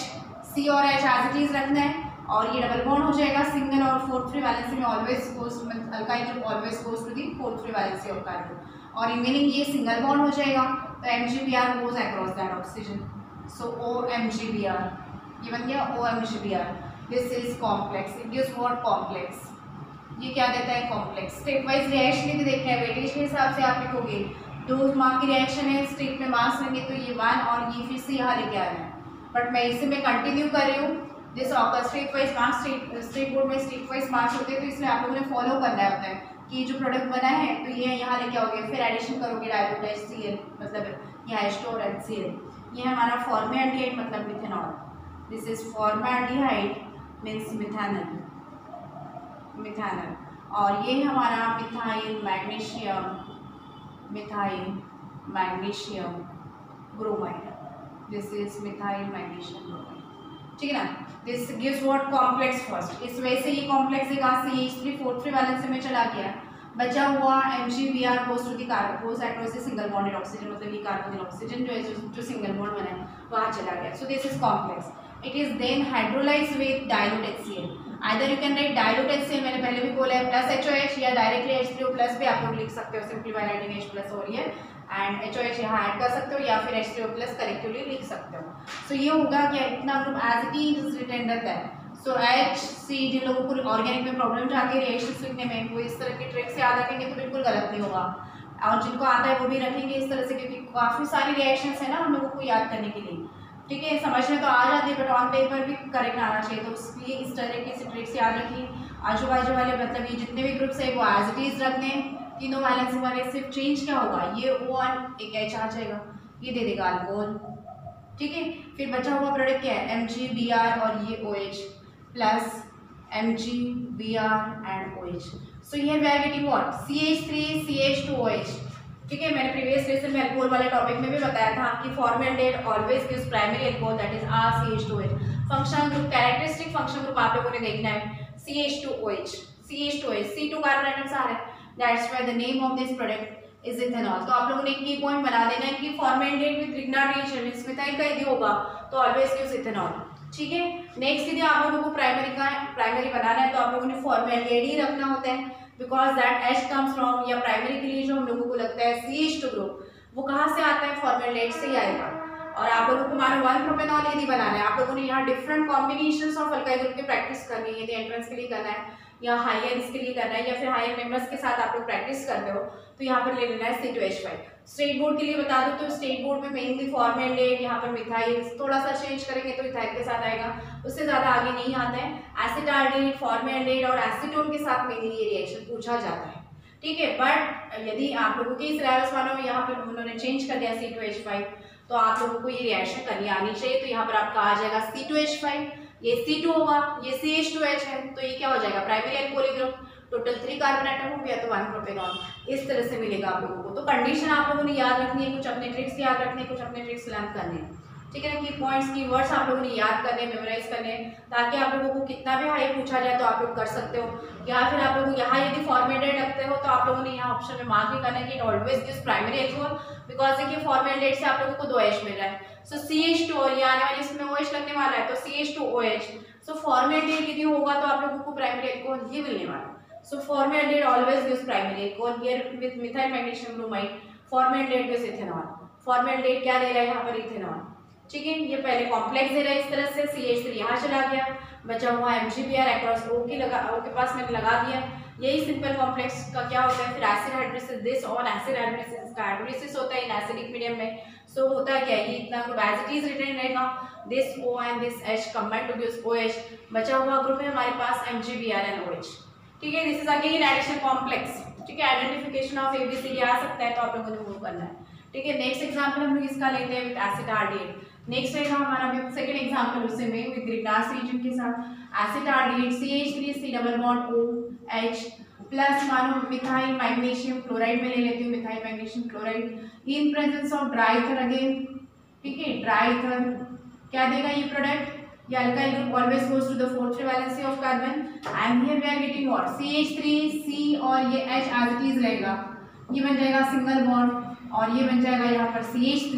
C और H एज इट इज रखना है और ये डबल बॉन्ड हो जाएगा सिंगल और फोर्थ फ्री वैलेंसी में always goes, alkyl group always goes to the fourth free valency of carbon और रिमेनिंग ये सिंगल बॉन्ड हो जाएगा। तो MgBr goes across that oxygen, so OMgBr, ये बन गया OMgBr। This is complex, it gives what, complex. ये क्या देता है, कॉम्प्लेक्स। स्टेप वाइज रिएक्शन यदि देखना है वेटेज के हिसाब से आप लिखोगे, 2 मार्क की रिएक्शन है, स्टेप में मार्क्स लेंगे तो ये 1 और ये फिर से यहाँ लेके आ रहे हैं, बट मैं इसे मैं कंटिन्यू कर रही हूँ। This occur step wise marks, state board में स्टेप वाइज मार्क्स होते हैं, तो इसलिए आप लोगों ने फॉलो करना होता है कि जो प्रोडक्ट बना है तो ये यहाँ लेके आओगे, फिर एडिशन करोगे डाइल्यूट HCl, मतलब यहाँ H2 और HCl। ये हमारा फॉर्मेल्डिहाइड मतलब methanol, this is formaldehyde means methanol, methanol. और ये हमारा methyl magnesium, methyl magnesium bromide, this is methyl magnesium bromide, ठीक है ना। This gives what, complex first. इस वजह से ये कॉम्प्लेक्स कहाँ से, CH3 फोर्थ फ्री वैलेंसी में चला गया, बचा हुआ MgBr goes to the carbon, goes across the single bonded oxygen, मतलब ये कार्बोनिल ऑक्सीजन जो है जो सिंगल बॉन्ड बना है वहाँ चला गया। So this is complex. It is then hydrolysed with dilute HCl, either you can write dilute HCl, मैंने पहले भी बोला है, प्लस HOH या डायरेक्टली H3O प्लस भी आप लोग लिख सकते हो, simply by writing H plus और ये एंड HOH यहाँ ऐड कर सकते हो या फिर H3O प्लस कलेक्टिवली लिख सकते हो। सो ये होगा क्या, इतना group as it is retained रहता है। सो HC, जिन लोगों को ऑर्गेनिक में प्रॉब्लम जाती है रिएक्शंस लिखने में, वो इस तरह की ट्रिक्स याद रखेंगे तो बिल्कुल गलत नहीं होगा, और जिनको आता है वो भी रखेंगे इस तरह से, क्योंकि काफ़ी सारी रिएक्शंस है ना हम लोगों को याद करने के लिए, ठीक है। समझ में तो आ जाती है बट ऑन पेपर भी करेक्ट आना चाहिए, तो इसलिए इस तरह की ट्रिक्स याद रखिए। आजू बाजू वाले मतलब ये जितने भी ग्रुप्स है वो एज इट इज रखने हैं, तीनों वैलेंसी वाले, सिर्फ चेंज क्या होगा, ये O1 एक H आ जाएगा, ये दे देगा अल्कोहल, ठीक है। फिर बचा हुआ प्रोडक्ट क्या है, MgBr और ये OH plus MgBr and OH। सो ये we are getting what, CH3 CH2OH, ठीक है। मैंने प्रीवियस लेसन में अल्कोहल वाले टॉपिक में भी बताया था कि formaldehyde always gives primary alcohol that is RCH2OH। Functional group, characteristic functional group आप लोगों ने देखना है, CH2OH, CH2OH, C2 carbon atoms आ रहा है, that's why the name of this product is ethanol. तो आप लोगों ने एक की पॉइंट बना देना है कि formaldehyde with Grignard reaction means methyl का यदि होगा तो ऑलवेज गिव्स इथेनॉल, ठीक है। नेक्स्ट यदि आप लोगों को प्राइमरी बनाना है तो आप लोगों ने फॉर्मेल्डिहाइड ही रखना होता है, because that H comes from, या प्राइमरी के लिए जो हम लोगों को लगता है CH2 ग्रुप, वो कहाँ से आता है, फॉर्मेल्डिहाइड से ही आएगा। और आप लोगों को मानो 1 प्रोपेनॉल यदि बनाना है, आप लोगों ने यहाँ different combinations of alkyl group की प्रैक्टिस करनी है, यदि एंट्रेंस के लिए करना है या हायर इसके लिए करना है या फिर हायर मेंबर्स के साथ आप लोग प्रैक्टिस करते हो, तो यहाँ पर ले लेना है C2H5। स्टेट बोर्ड के लिए बता दूं तो स्टेट बोर्ड में मेनली फॉर्मेल्डिहाइड, यहाँ पर मिथाइल, थोड़ा सा चेंज करेंगे तो इथाइल के साथ आएगा, उससे ज़्यादा आगे नहीं आता है। एसिटाल्डिहाइड, फॉर्मेल्डिहाइड और एसीटोन के साथ मेनली ये रिएक्शन पूछा जाता है, ठीक है। बट यदि आप लोगों के सिलेबस वालों में यहाँ पर उन्होंने चेंज कर दिया C2H5, तो आप लोगों को ये रिएक्शन करनी आनी चाहिए। तो यहाँ पर आपका आ जाएगा C2H5, ये C2 होगा, ये CH2H है, तो ये क्या हो जाएगा, primary alcoholic group, total 3 carbon atom हो गया तो 1 प्रोपेनॉल, इस तरह से मिलेगा आप लोगों को। तो कंडीशन आप लोगों ने याद रखनी है, कुछ अपने ट्रिक्स याद रखने, कुछ अपने ट्रिक्स लर्न करने हैं, ठीक है ना। की पॉइंट्स, की वर्ड्स आप लोगों ने याद करने, मेमोराइज करने, ताकि आप लोगों को कितना भी हाई पूछा जाए तो आप लोग कर सकते हो। या फिर आप लोग यहाँ यदि फॉर्मेल्डिहाइड रखते हो तो आप लोगों ने यहाँ ऑप्शन में मार्क ही करना है कि it always gives primary alcohol, because देखिए फॉर्मेल्डिहाइड से आप लोगों को 2 H मिल रहा है, सो CH2 और ये आने वाले इसमें OH लगने वाला है तो CH2OH। सो फॉर्मेल्डिहाइड यदि होगा तो आप लोगों को प्राइमरी अल्कोहल ही मिलने वाला है। So formaldehyde always gives primary alcohol, here with methyl magnesium bromide, formaldehyde gives ethanol. Formaldehyde क्या दे रहा है यहाँ पर, इथेनॉल, ठीक है। ये पहले कॉम्प्लेक्स दे रहा है इस तरह से, CH3 यहाँ चला गया, बचा हुआ MgBr अक्रॉस O के पास मैंने लगा दिया। यही सिंपल कॉम्प्लेक्स का क्या होता है, फिर acid hydrolysis, this on acid hydrolysis का हाइड्रोलिसिस होता है इन एसिडिक मीडियम में। सो होता है क्या, ये इतना group as it is retain रहेगा, this O and this H combine to gives OH, बचा हुआ ग्रुप है हमारे पास MgBr एंड OH, ठीक है। This is again addition complex, ठीक है। आइडेंटिफिकेशन ऑफ ABCD आ सकता है तो आप लोगों ने वो करना है, ठीक है। नेक्स्ट एग्जाम्पल हम लोग इसका लेते हैं विद एसिटाल्डिहाइड। नेक्स्ट रहेगा हमारा सेकंड एग्जांपल उसी में विद ग्रिग्नार्ड रीजन के साथ, acetaldehyde CH3C double bond OH plus मानो मिथाइल मैग्नीशियम क्लोराइड में ले लेती हूँ, methyl magnesium chloride in presence of dry ether again, ठीक है, ट्राईथर क्या देगा ये प्रोडक्ट, ये alkyl group always goes to the fourth valency of carbon and here we are getting what CH3 C और ये H एज इट इज रहेगा, ये बन जाएगा सिंगल बॉन्ड और ये बन जाएगा यहाँ पर CH3,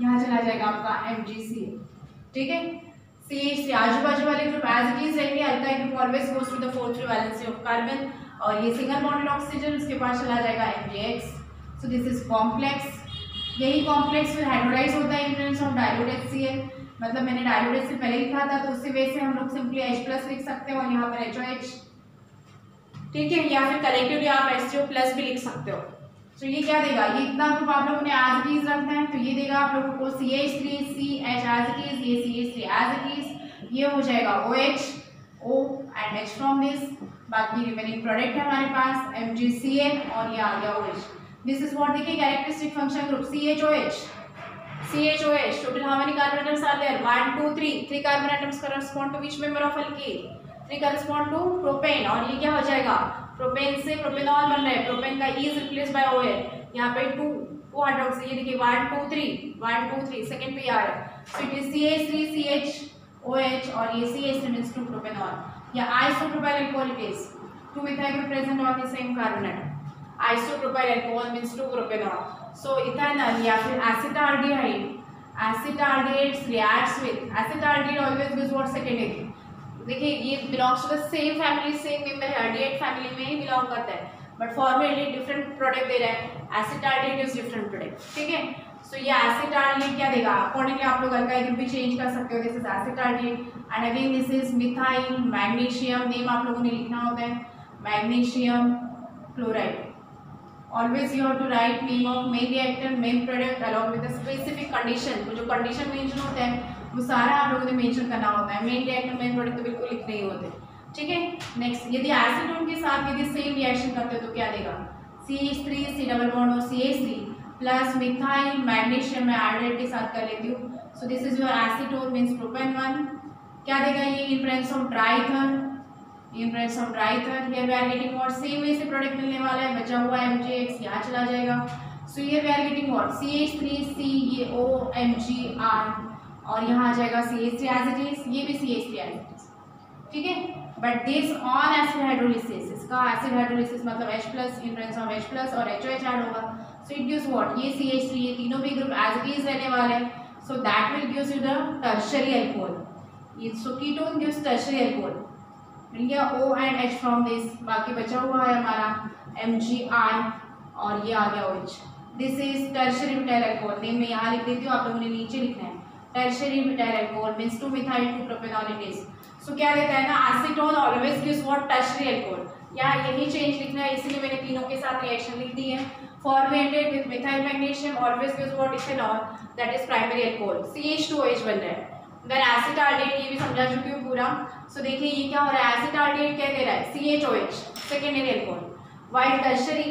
यहाँ चला जाएगा आपका MgCl। ठीक है, CH3 आजू बाजू वाले ग्रुप एज इट इज रहेंगे, alkyl group always goes to the fourth valency of carbon और ये सिंगल बॉन्डेड ऑक्सीजन उसके पास चला जाएगा MgX। So this is complex, यही कॉम्प्लेक्स फिर हाइड्रोलाइज होता है in presence of dilute HCl, मतलब मैंने डाइल्यूट से पहले लिखा था तो उसी वजह से हम लोग सिंपली H+ लिख सकते हैं और यहाँ पर HOH। ठीक है, या फिर कलेक्टिवली आप HCO+ भी लिख सकते हो। तो ये क्या देगा, ये इतना ग्रुप आप लोगों ने एज इट इज रखना है, तो ये देगा आप लोगों को CH3 CH as it is, ये CH3 एज इट इज, ये हो जाएगा OH O and H from this, बाकी रिमेनिंग प्रोडक्ट है हमारे पास MgCl और ये आ गया OH। दिस इज व्हाट देखिए characteristic function group CHOH। Total how many carbon atoms are there? 1 2 3 3 carbon atoms correspond to which member of alkene? 3 correspond to propane और ये क्या हो जाएगा, प्रोपेन से प्रोपेनॉल बन रहा है, प्रोपेन का E is replaced by OL, यहाँ पे 2 हाइड्रोक्सी, ये देखिए 1 2 3 सेकंड पे आ रहा है, so it is CH3 CHOH और ये CH3 means 2 propanol या isopropyl alcohol it is 2 methyl group present on the same carbon atom, isopropyl alcohol means 2 propanol। So ethanol या फिर acetaldehyde, acetaldehyde reacts with acetaldehyde always gives what secondary, देखिए ये belongs to the same family, same member है, aldehyde family में ही belong करता है, but formally different product दे रहा है, acetaldehyde is different product। ठीक है, so ये acetaldehyde क्या देगा, accordingly आप लोग अल्काइल ग्रुप भी चेंज कर सकते हो, this is acetaldehyde and again this is methyl magnesium, name आप लोगों ने लिखना होता है, magnesium chloride। Always you have to write name of main reactor, main product along with the specific condition, जो condition मेंशन होता है वो सारा आप लोगों ने मेंशन करना होता है, मेन रिएक्टर मेन प्रोडक्ट तो बिल्कुल लिखने ही होते। ठीक है, नेक्स्ट यदि एसीटोन के साथ यदि सेम रिएक्शन करते हो तो क्या देगा, CH3 C डबल बॉन्ड और CH3 प्लस मिथाइल मैग्नीशियम मैं आयोडाइड के साथ कर लेती हूँ, so this is your acetone means propane 1, क्या देगा ये in presence of dry ether, in presence of dry ether here we are getting what same way से प्रोडक्ट मिलने वाला है, बचा हुआ MgX यहाँ चला जाएगा, so here we are getting what CH3C ये OMgR और यहाँ आ जाएगा CH3 एज इट इज, ये भी CH3 एज इट इज। ठीक है, but this on acid hydrolysis, इसका एसिड हाइड्रोलिसिस मतलब H+ in presence of H+ और HOH ऐड होगा, सो इट गिव्स व्हाट ये CH3, ये तीनों भी ग्रुप एज इट इज रहने वाले हैं, so that will gives you the tertiary alcohol, ये सो कीटोन गिव्स टर्शियरी अल्कोहल, मिल गया O and H from this, बाकी बचा हुआ है हमारा MgI और ये आ गया OH। This is tertiary butyl alcohol, name मैं यहाँ लिख देती हूँ, आप लोगों ने नीचे लिखना है, tertiary butyl alcohol means 2 methyl 2 propanol it is। सो क्या देता है ना, acetone always gives what tertiary alcohol, यहाँ यही चेंज लिखना है, इसलिए मैंने तीनों के साथ रिएक्शन लिख दी है, formatted with methyl magnesium always gives what ethanol that is primary alcohol, CH2OH बन रहा है। देन एसीटाल्डेहाइड ये भी समझा चुकी हूँ पूरा, सो देखिए ये क्या हो रहा है, एसीटाल्डेहाइड क्या दे रहा है CHOH secondary alcohol, while tertiary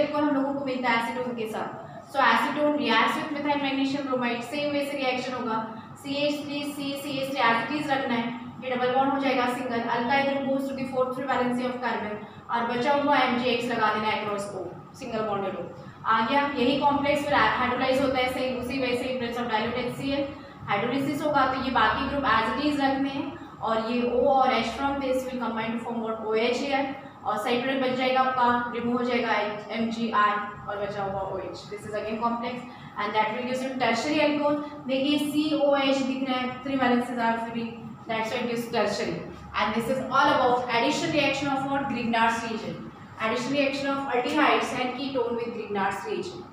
alcohol हम लोगों को मिलता है एसीटोन के साथ, so acetone reacts with methyl magnesium bromide, same way से रिएक्शन होगा, CH3C CH3 as it is रखना है, ये डबल बॉन्ड हो जाएगा single, alkyl group goes to the fourth valency of carbon और बचा हुआ MgX लगा देना है अक्रॉस को, सिंगल बॉन्डेड हो आ गया, यही कॉम्प्लेक्स फिर हाइड्रोलाइज होता है सेम उसी वजह से presence of dilute HCl, hydrolysis होगा तो ये बाकी ग्रुप एज इट इज रखने हैं और ये O और H from this will combine to form what OH here और साइड प्रोडक्ट बच जाएगा आपका, रिमूव हो जाएगा MgI और बचा हुआ OH, this is again complex and that will gives you tertiary alcohol, देखिए COH दिख रहा है, 3 valencies are free, that's why it gives tertiary and this is all about addition reaction of what Grignard's reagent, addition reaction of aldehydes and ketone with Grignard's reagent।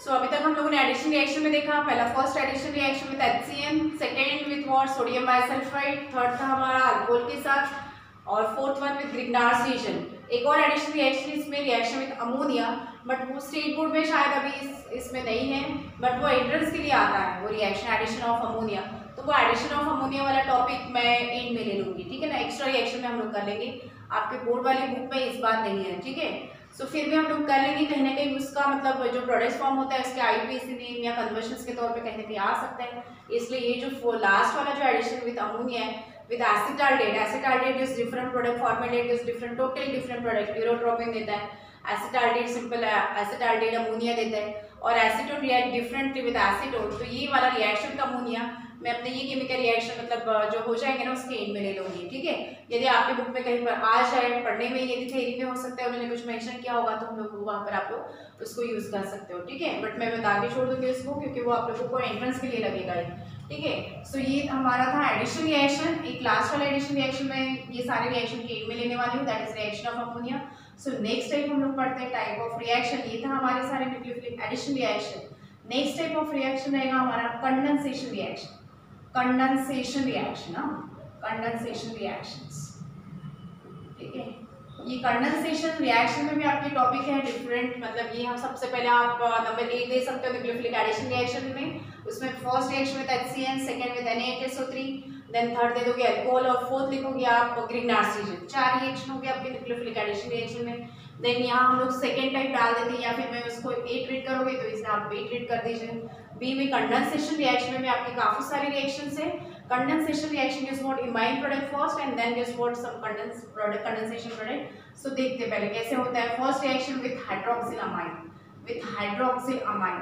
सो अभी तक हम लोगों ने एडिशन रिएक्शन में देखा, पहला first edition reaction with HCl, second with what sodium bisulphide, third था हमारा अल्कोहल के साथ और fourth one with Grignard's reagent। एक और एडिशन रिएक्शन इसमें रिएक्शन विद अमोनिया, बट वो स्टेट बोर्ड में शायद अभी इसमें नहीं है, बट वो एंट्रेंस के लिए आता है वो रिएक्शन एडिशन ऑफ अमोनिया, तो वो एडिशन ऑफ अमोनिया वाला टॉपिक मैं एंड में ले लूंगी, ठीक है ना, एक्स्ट्रा रिएक्शन में हम लोग कर लेंगे, आपके बोर्ड वाली बुक में इस बार नहीं है, ठीक है। सो फिर भी हम लोग कर लेंगे, कहीं ना कहीं उसका मतलब जो प्रोडक्ट फॉर्म होता है उसके आईपीसी नेम या कन्वर्शंस के तौर पे कहीं ना कहीं आ सकता है, इसलिए ये जो लास्ट वाला जो एडिशन विद अमोनिया है with acetaldehyde is different product, formaldehyde is different, totally different product, urotropine देता है, एसिटाल्डेहाइड सिंपल एसिटाल्डेहाइड अमोनिया देता है और acetone react differently with acetone, तो ये वाला रिएक्शन का अमोनिया मैं अपने ये केमिकल रिएक्शन मतलब जो हो जाएंगे ना उसके एंड में ले लूंगी, ठीक है। यदि आपके बुक में कहीं पर आ जाए पढ़ने में, यदि थ्योरी में हो सकता है उन्होंने कुछ मेंशन किया होगा तो हम लोग वहाँ पर आप लोग उसको यूज कर सकते हो, ठीक है। बट मैं बता के छोड़ दूंगी इसको क्योंकि वो आप लोगों को एंट्रेंस के लिए लगेगा ही, ठीक है। सो ये हमारा था एडिशन रिएक्शन। एक लास्ट वाला एडिशन रिएक्शन में ये सारे रिएक्शन के एंड में लेने वाली हूँ, that is reaction of ammonia. So next type हम लोग पढ़ते हैं टाइप ऑफ रिएक्शन। ये था हमारे सारे nucleophilic addition reaction. Next type of reaction रहेगा हमारा condensation reaction. Condensation reaction, condensation reactions, ठीक है। ये कंडेंसेशन रिएक्शन में भी आपके टॉपिक है डिफरेंट, मतलब ये हम सबसे पहले आप नंबर 1 दे सकते हो न्यूक्लियोफिलिक एडिशन रिएक्शन में। उसमें first reaction with HCN, second with Na2SO3, then third दे दोगे अल्कोहल और फोर्थ लिखोगे आप ग्रीनहाउस ऑक्सीजन। 4 रिएक्शन हो गए आपके न्यूक्लियोफिलिक एडिशन रिएक्शन में। देन यहाँ हम लोग सेकेंड टाइप डाल देते हैं, या फिर मैं उसको ए ट्रीट करोगे तो इसे आप बी ट्रीट कर दीजिए। बी में कंडेंसेशन रिएक्शन में भी आपके काफी सारे रिएक्शंस है। Condensation reaction gives what imine product first and then gives what some condensation product. So देखते पहले कैसे होता है। First reaction with hydroxyl amine, with hydroxyl amine,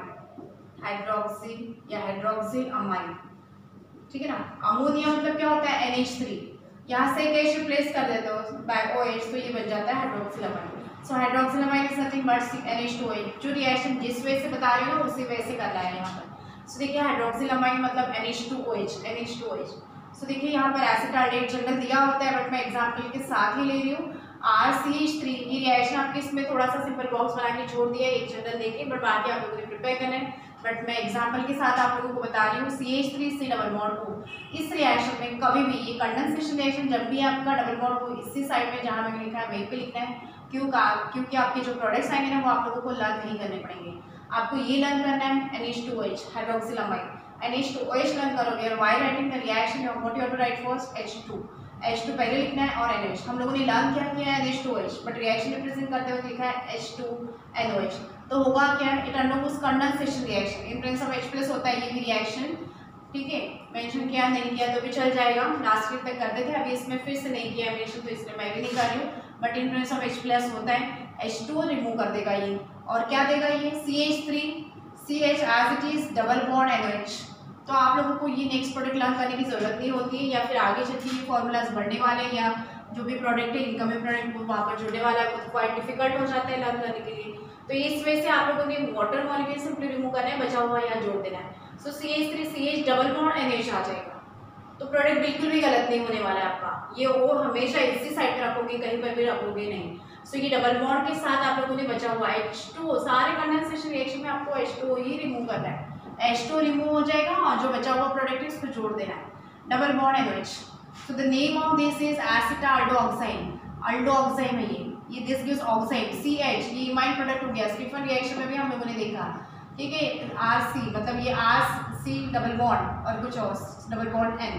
hydroxyl या हाइड्रोक्सिल अमाइन, ठीक है ना। अमोनिया मतलब क्या होता है NH3, यहाँ से एक H रिप्लेस कर देते हो बाय OH तो ये बन जाता है hydroxyl amine. So hydroxyl amine is nothing but NH2OH। जो रिएक्शन जिस वे से बता रही हूँ उसी वे से करना है यहाँ पर। सो देखिए हाइड्रोक्सिल अमाइन मतलब NH2OH, NH2OH। सो देखिए यहाँ पर एसिटाल्डेट जनरल दिया होता है बट मैं एग्जाम्पल के साथ ही ले रही हूँ। RCH3 ये रिएक्शन आपके इसमें थोड़ा सा सिंपल बॉक्स बना के छोड़ दिया एक जनरल देके, बट बाकी आप लोगों ने प्रिपेयर करना है। बट मैं एग्जाम्पल के साथ आप लोगों को बता रही हूँ CH3 डबल बॉन्ड O। इस रिएक्शन में कभी भी ये कंडेंसेशन रिएक्शन जब भी आपका डबल बॉन्ड O इसी साइड में जहाँ मैंने लिखा है वहीं पे लिखना है। क्योंकि आपके जो प्रोडक्ट्स आएंगे ना वो आप लोगों को लर्न नहीं करने पड़ेंगे। आपको ये लर्न करना है NH2OH hydroxyl amine, NH2OH learn करोगे और while writing the reaction what you have to write first H2 पहले लिखना है और NH। हम लोगों ने लर्न क्या किया है NH2OH, बट रिएक्शन रिप्रेजेंट करते हुए लिखा है H2NOH। तो होगा क्या, it undergoes condensation reaction in presence of H+ होता है ये भी रिएक्शन, ठीक है। मेंशन किया नहीं किया तो भी चल जाएगा, लास्ट वीक तक करते थे, अभी इसमें फिर से नहीं किया मेंशन तो इसलिए मैं भी नहीं कर रही हूँ। But in presence of H+ होता है, H2 रिमूव कर देगा ये और क्या देगा ये CH3 CH as it is double bond NOH। तो आप लोगों को ये नेक्स्ट प्रोडक्ट लर्न करने की जरूरत नहीं होती है, या फिर आगे चल के ये फॉर्मूलाज बढ़ने वाले हैं या जो भी प्रोडक्ट है इनकमिंग प्रोडक्ट वो वहाँ पर जुड़ने वाला है, वो क्वाइट डिफिकल्ट हो जाता है लर्न करने के लिए। तो इस वजह से आप लोगों ने वाटर मॉलिक्यूल सिंपली रिमूव करना है, बचा हुआ यहाँ जोड़ देना है। सो CH3 CH double bond NH आ जाएगा, तो प्रोडक्ट बिल्कुल भी गलत नहीं होने वाला है आपका। ये वो हमेशा इसी साइड पे रखोगे, कहीं पर भी रखोगे नहीं। सो ये डबल बॉन्ड के साथ आप लोगों ने बचा हुआ H2, सारे कंडेंसेशन रिएक्शन में आपको H2 ही रिमूव करना है। H2 रिमूव हो जाएगा और जो बचा हुआ प्रोडक्ट है उसको जोड़ देना है, double bond NH। So the name of this is acetaldoxime, aldoxime है ये दिस गिव्स ऑक्साइन CH, ये इमाइन प्रोडक्ट हो गया। स्टीफन रिएक्शन में भी हम लोगों ने देखा, ठीक है। RC मतलब ये RC डबल बॉन्ड और कुछ और डबल बॉन्ड N,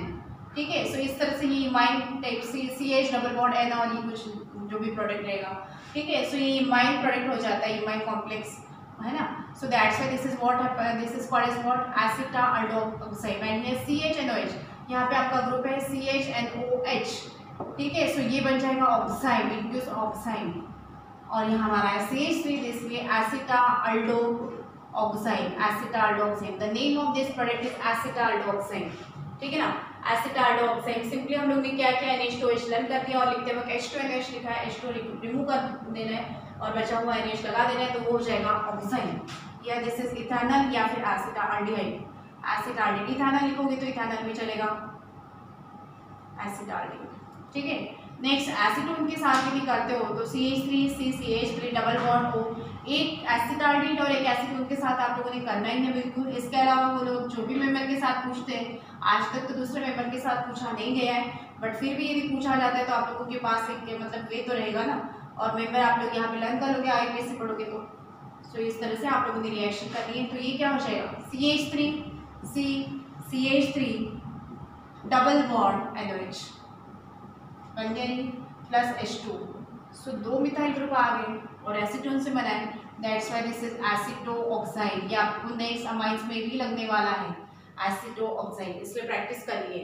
ठीक है। सो इस तरह से ये imine type CH double bond N और ये कुछ जो भी प्रोडक्ट रहेगा, ठीक है। सो ये इमाइन प्रोडक्ट हो जाता है, इमाइन कॉम्प्लेक्स है ना। So that's why this is called as what acetaldoxime and ये CHNOH, यहाँ पे आपका ग्रुप है CHNOH, ठीक है। सो ये बन जाएगा ऑक्साइन, इट गिव्स ऑक्साइन और यहाँ हमारा है CH3 इसलिए acetaldoxime, acetaldoxime. The name of this product is acetaldoxime, ठीक है ना। एसिटाल्डोऑक्साइन सिंपली हम लोग ने क्या किया NH2OH लर्न कर दिया और लिखते वक्त H2NH लिखा है, H2 रिमूव कर देना है और बचा हुआ NH लगा देना है, तो वो हो जाएगा ऑक्साइन। या दिस इज इथेनॉल या फिर एसिटाल्डिहाइड, एसिटाल्डिहाइड इथेनॉल लिखोगे तो इथेनॉल भी चलेगा, एसिटाल्डिहाइड, ठीक है। नेक्स्ट एसीटोन के साथ यदि करते हो तो CH3 CH3 double bond O, एक एसिटाल्डिहाइड और एक एसीटोन के साथ आप लोगों ने करना ही है बिल्कुल। इसके अलावा वो लोग जो भी मेंबर के साथ पूछते हैं, आज तक तो दूसरे मेंबर के साथ पूछा नहीं गया है, बट फिर भी यदि पूछा जाता है तो आप लोगों के पास एक मतलब वे तो रहेगा ना, और मेंबर आप लोग यहाँ पे लर्न कर लोगे आगे से पढ़ोगे तो। सो इस तरह से आप लोगों ने रिएक्शन करनी है। तो ये क्या हो जाएगा CH3 डबल बॉन्ड NOH बन गया प्लस H2। सो 2 मिथाइल ग्रुप आ गए और एसीटोन से बना है, दैट्स व्हाई दिस इज एसिटोऑक्साइन। ये आपको नेक्स्ट अमाइंस में भी लगने वाला है एसिटोऑक्साइन, इसलिए प्रैक्टिस करिए,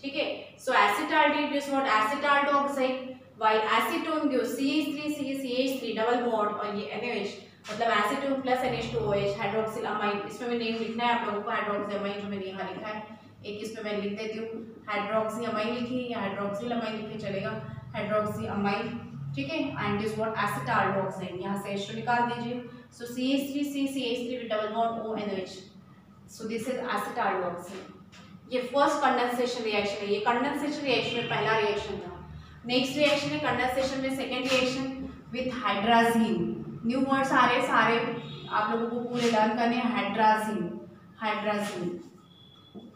ठीक है। So acetaldehyde is what acetaldoxime, while acetone gives CH3 CH3 double bond और ये NOH। मतलब acetone plus NH2OH hydroxyl amine, इसमें भी नेम लिखना है आप लोगों को, हाइड्रोक्सी अमाइन जो मैंने यहाँ लिखा है, एक इसमें मैं लिख देती हूँ, हाइड्रोक्सी अमाइन लिखिए या हाइड्रोक्सिल अमाइन लिखिए चलेगा, हाइड्रोक्सी अमाइन, ठीक है। एंड दिस व्हाट एसिटाल्डोक्साइन, यहाँ से H2 निकाल दीजिए, so CH3 with double bond ONH, so this is acetaldoxime. ये फर्स्ट कंडेंसेशन रिएक्शन है, ये कंडेंसेशन रिएक्शन में पहला रिएक्शन था। नेक्स्ट रिएक्शन है कंडेंसेशन में second reaction with hydrazine, new words आ रहे सारे आप लोगों को पूरे लर्न करने हैं। Hydrazine, hydrazine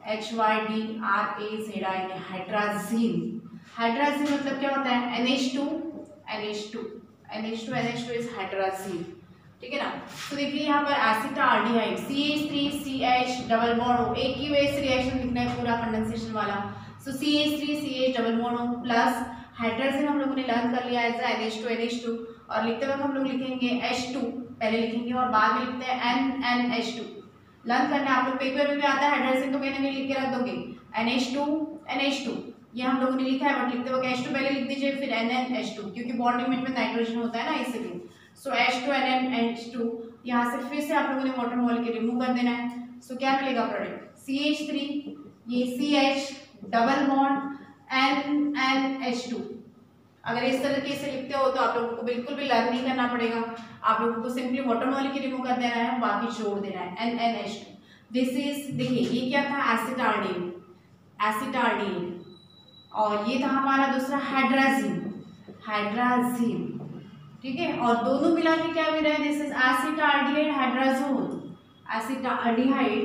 HYDRAZIN, hydrazine. Hydrazine मतलब क्या होता है, NH2 इज हाइड्राजीन, ठीक है ना। तो देखिए यहाँ पर acetaldehyde CH3CH double bond O, एक ही वे से रिएक्शन लिखना है पूरा कंडेंसेशन वाला। सो CH3CH double bond O plus hydrogen हम लोगों ने लर्न कर लिया एज NH2 और लिखते वक्त हम लोग लिखेंगे H2 पहले लिखेंगे और बाद में लिखते हैं NH2। लर्न करना है आप लोग, पेपर में भी आता है हाइड्रोजन तो कहने में लिख के रख दोगे NH2 ये हम लोगों ने लिखा है, बट लिखते वक्त H2 पहले लिख दीजिए फिर NH2, क्योंकि बॉन्ड लिमिट में नाइट्रोजन होता है ना इसलिए। सो H2 NH2, यहाँ से फिर से आप लोगों ने वाटर मॉलिक्यूल रिमूव कर देना है। सो क्या मिलेगा प्रोडक्ट, CH3 ये CH डबल बॉन्ड NH2। अगर इस तरीके से लिखते हो तो आप लोगों को बिल्कुल भी लर्न नहीं करना पड़ेगा, आप लोगों को सिंपली वाटर मॉलिक्यूल रिमूव कर देना है, बाकी छोड़ देना है NH2। दिस इज, देखिए ये क्या था एसिटाल्डीन, और ये था हमारा दूसरा हाइड्राजीन, ठीक है। और दोनों मिला के क्या मिल रहा है, this is acetaldehyde hydrazone, acetaldehyde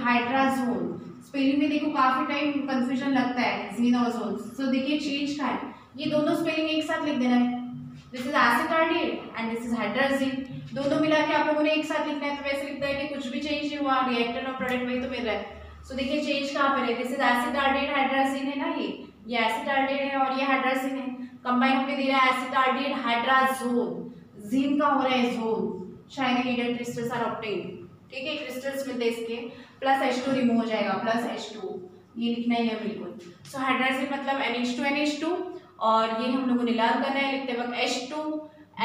hydrazone. Spelling में देखो काफी टाइम कंफ्यूजन लगता है जीन और जोन, सो देखिए चेंज का है, ये दोनों स्पेलिंग एक साथ लिख देना है, this is acetaldehyde and this is hydrazine, दोनों मिला के आप लोगों ने एक साथ लिखना है। तो वैसे लिखता है कि कुछ भी चेंज नहीं हुआ, रिएक्टेंट और प्रोडक्ट वही तो मिल रहा है। सो देखिए चेंज कहाँ पर है, दिस इज एसिटाल्डिहाइड हाइड्राजीन है ना, ये एसिटाल्डिहाइड है और ये हाइड्राजीन है, कंबाइन होकर दे रहा है एसिटाल्डिहाइड हाइड्राजोन, जीन का हो रहा है जोन, shining leader crystals are obtained, ठीक है, क्रिस्टल्स मिलते हैं इसके, प्लस H2 रिमूव हो जाएगा, प्लस H2 ये लिखना ही है बिल्कुल। सो हाइड्राजीन मतलब NH2 और ये हम लोगों ने लर्न करना है, लिखते वक्त H2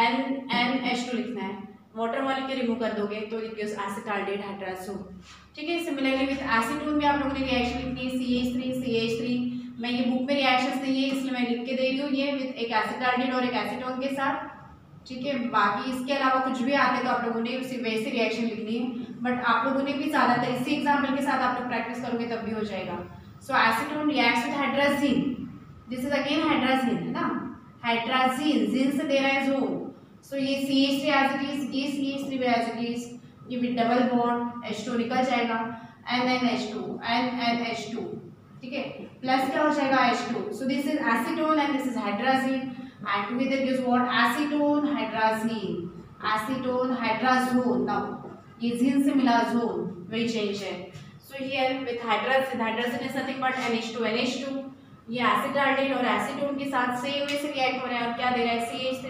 NH2 लिखना है, वाटर मॉलिक्यूल रिमूव कर दोगे तो इट गिव्स एसिटाल्डिहाइड हाइड्राजोन, ठीक है। सिमिलरली विद एसीटोन में आप लोगों ने रिएक्शन लिखनी है CH3 मैं ये बुक में रिएक्शंस नहीं है इसलिए मैं लिख के दे रही हूँ, ये विद एक एसिटाल्डिहाइड और एक एसीटोन के साथ, ठीक है। बाकी इसके अलावा कुछ भी आते तो आप लोगों ने उसी वैसे रिएक्शन लिखनी है, बट आप लोगों ने भी ज़्यादातर इसी एग्जाम्पल के साथ आप लोग प्रैक्टिस करोगे तब भी हो जाएगा। So acetone reacts with hydrazine, this is again hydrazine है ना, हाइड्राजीन जिन से दे रहा है जो, सो ये CH3 एज इट इज, ये CH3 एज इट इज, ये विद डबल बॉन्ड H2 निकल जाएगा NH2, ठीक है, प्लस क्या हो जाएगा H2। So this is acetone and this is hydrazine and together gives what acetone hydrazone। now ये जीन से मिला जोन वही चेंज है। so here with hydrazine is nothing but NH2 ये एसिटाल्डिहाइड और एसीटोन के साथ सेम वे से रिएक्ट हो रहा है और क्या दे रहा है CH3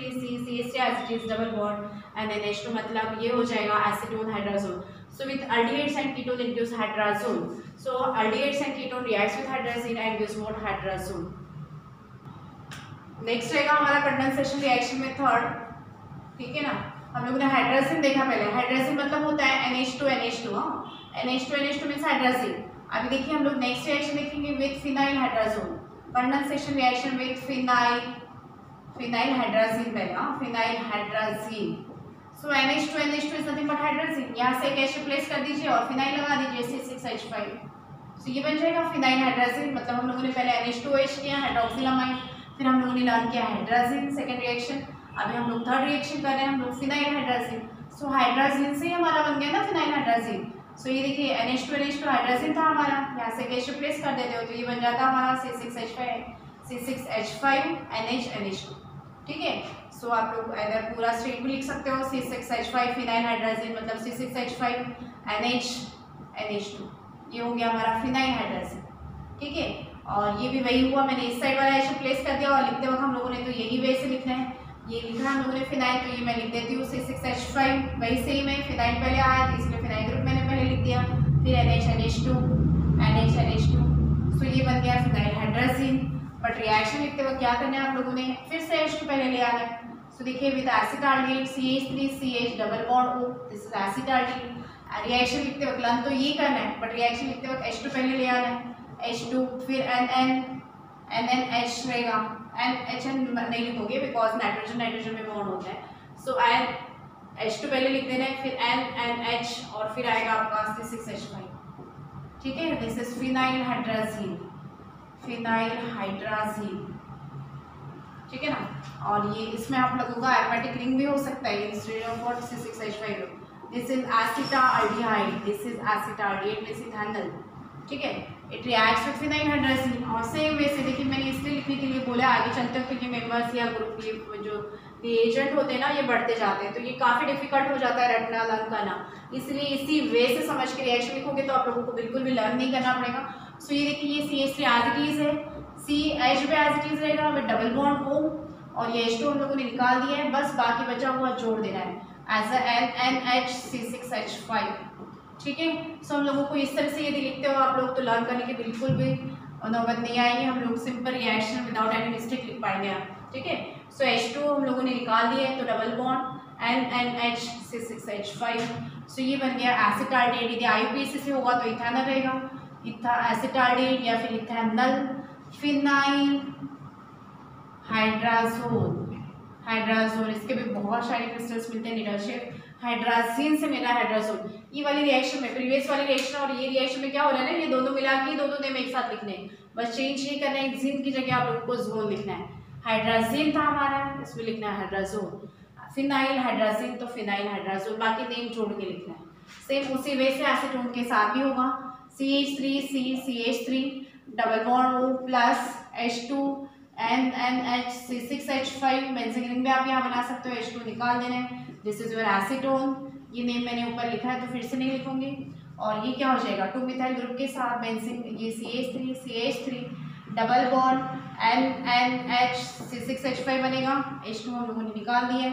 as it is double bond and NH2 मतलब ये हो जाएगा acetone hydrazone. so with aldehydes and ketone it gives hydrazone। so aldehydes and ketone reacts with hydrazine and gives what hydrazone। Next रहेगा हमारा कंडेंसेशन रिएक्शन में थर्ड, ठीक है ना। हम लोगों ने हाइड्राजीन देखा पहले, हाइड्राजीन मतलब होता है NH2 NH2 मींस हाइड्राजीन। अभी देखिए हम लोग नेक्स्ट रिएक्शन देखेंगे with phenyl hydrazone, condensation reaction with phenyl hydrazine पहला, phenyl hydrazine. So NH2 is nothing but hydrazine, यहाँ से एक H रिप्लेस कर दीजिए और फिनाइल लगा दीजिए C6H5, सो ये बन जाएगा फिनाइल हाइड्राजीन। मतलब हम लोगों ने पहले NH2OH किया हाइड्रोक्सिल अमाइन, फिर हम लोगों ने लर्न किया हाइड्राजीन सेकेंड रिएक्शन, अभी हम लोग थर्ड रिएक्शन कर रहे हैं हम लोग फिनाइल हाइड्राजीन। सो हाइड्राजीन से ही हमारा बन गया ना फिनाइल हाइड्राजीन। सो ये देखिए NH2 हाइड्राजीन था हमारा, यहाँ से गैस रिप्लेस कर देते हो तो ये बन जाता हमारा C6H5 NH2, ठीक है। सो आप लोग इधर पूरा स्ट्रेट भी लिख सकते हो C6H5 फिनाइल हाइड्राजीन मतलब C6H5 NH2, ये हो गया हमारा फिनाइल हाइड्राजीन, ठीक है। और ये भी वही हुआ, मैंने इस साइड वाला H प्लेस कर दिया और लिखते वक्त हम लोगों ने तो यही वे से लिखना है, ये लिखा हम लोगों ने फिनाइल, तो ये मैं लिख देती हूँ C6H5 वही सेम है, फिनाइल पहले आया था इसलिए फिनाइल ग्रुप मैंने पहले लिख दिया, फिर NH2। सो ये बन गया फिनाइल हाइड्राजीन। बट रिएक्शन लिखते वक्त क्या करना है आप लोगों ने, फिर से H2 पहले ले आना है। सो देखिए with acetaldehyde CH3CH double bond O, this is acetaldehyde. Reaction लिखते वक्त लर्न तो ये करना है, बट रिएक्शन लिखते वक्त H2 पहले ले आना है, H2 फिर NNH रहेगा, NHN नहीं लिखोगे बिकॉज नाइट्रोजन नाइट्रोजन में बॉन्ड होता है। सो H2 पहले लिख देना है, फिर NNH और फिर आएगा आपका C6H5, ठीक है। This is phenyl hydrazine, phenyl hydrazine, ठीक है ना। और ये इसमें आप लोगों का एरोमेटिक रिंग भी हो सकता है instead of what C6H5। This is acetaldehyde, this is acetaldehyde with ethanol, ठीक है। It reacts with phenyl hydrazine. और सेम वे से देखिए मैंने इसलिए लिखने के लिए बोला, आगे चलते हुए ये मेंबर्स या ग्रुप ये जो रिएजेंट होते हैं ना ये बढ़ते जाते हैं, तो ये काफ़ी डिफिकल्ट हो जाता है रटना लर्न करना, इसलिए इसी वे से समझ के रिएक्शन लिखोगे तो आप लोगों को बिल्कुल भी लर्न नहीं करना पड़ेगा। सो ये देखिए ये CH3 एज इट इज है, CH भी एज इट इज रहेगा विद डबल बॉन्ड O, और ये H2 हम लोगों ने निकाल दिया है, बस बाकी बचा हुआ जोड़ देना है एज NNH C6H5, ठीक है। सो हम लोगों को इस तरह से यदि लिखते हो आप लोग तो लर्न करने की बिल्कुल भी नौबत नहीं आएगी, हम लोग simple reaction without any mistake लिख पाएंगे आप, ठीक है। सो H2 हम लोगों ने निकाल दिया है तो डबल बॉन्ड NNH C6H5। सो ये बन गया एसिटाल्डिहाइड। यदि IUPAC से होगा तो इथेनॉल रहेगा, एसिटाल्डिहाइड या फिर इथेनॉल फिनाइल हाइड्राजोल, हाइड्राजोल इसके भी बहुत सारे क्रिस्टल्स मिलते हैं, लीडरशिप हाइड्राजीन से मिला हाइड्राजोल। ये वाली रिएक्शन में प्रीवियस वाली रिएक्शन और ये रिएक्शन में क्या हो रहा है ना, ये दोनों मिला के दोनों नेम एक साथ लिखने हैं, बस चेंज नहीं करना है, जिन की जगह आप लोगों को जोन लिखना है। हाइड्राजीन था हमारा, इसमें लिखना है हाइड्राजोल, फिनाइल हाइड्राजीन तो फिनाइल हाइड्राजोल, बाकी नेम जोड़ के लिखना है। सेम उसी वे से एसीटोन के साथ भी होगा, CH3CCH3 double bond O plus H2 NNH C6H5, benzene ring भी आप यहाँ बना सकते हो, H2 निकाल देना है। दिस इज योर एसीटोन, ये नेम मैंने ऊपर लिखा है तो फिर से नहीं लिखूंगी। और ये क्या हो जाएगा 2 मिथाइल ग्रुप के साथ बेंजीन, ये CH3 double bond NNH C6H5 बनेगा, H2 हम लोगों ने निकाल दिया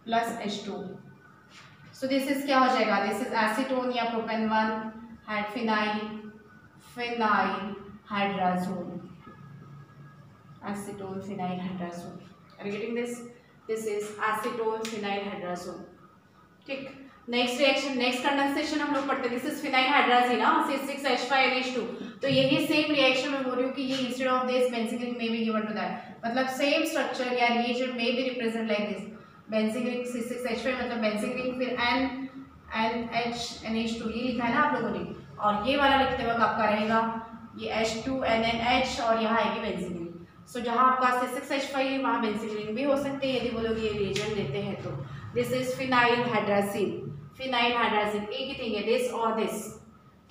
plus H2। So this is क्या हो जाएगा, दिस इज एसीटोन या propane 1 phenyl hydrazone, acetone phenyl hydrazone. Are you getting this? This is acetone phenyl hydrazone, ठीक। नेक्स्ट रिएक्शन, नेक्स्ट कंडेंसेशन हम लोग पढ़ते हैं, this is phenyl hydrazine C6H5NH2। तो यही सेम रिएक्शन में बोल रही हूँ कि ये instead of this benzene ring में बी गिवन टू दैट, मतलब सेम स्ट्रक्चर या रिएजेंट में be represent like this, benzene ring C6H5 मतलब बेंजीन रिंग, फिर NNH ये लिखा है ना आप लोगों ने, और ये वाला लिखते वक्त आपका रहेगा ये H2 NNH और यहाँ आएगी बेंजीन रिंग। सो जहाँ आपका C6H5 है वहाँ बेंजीन रिंग भी हो सकते हैं यदि वो लोग ये रिएजेंट देते हैं तो। This is phenyl hydrazine, phenyl hydrazine एक ही थिंग है, दिस और दिस,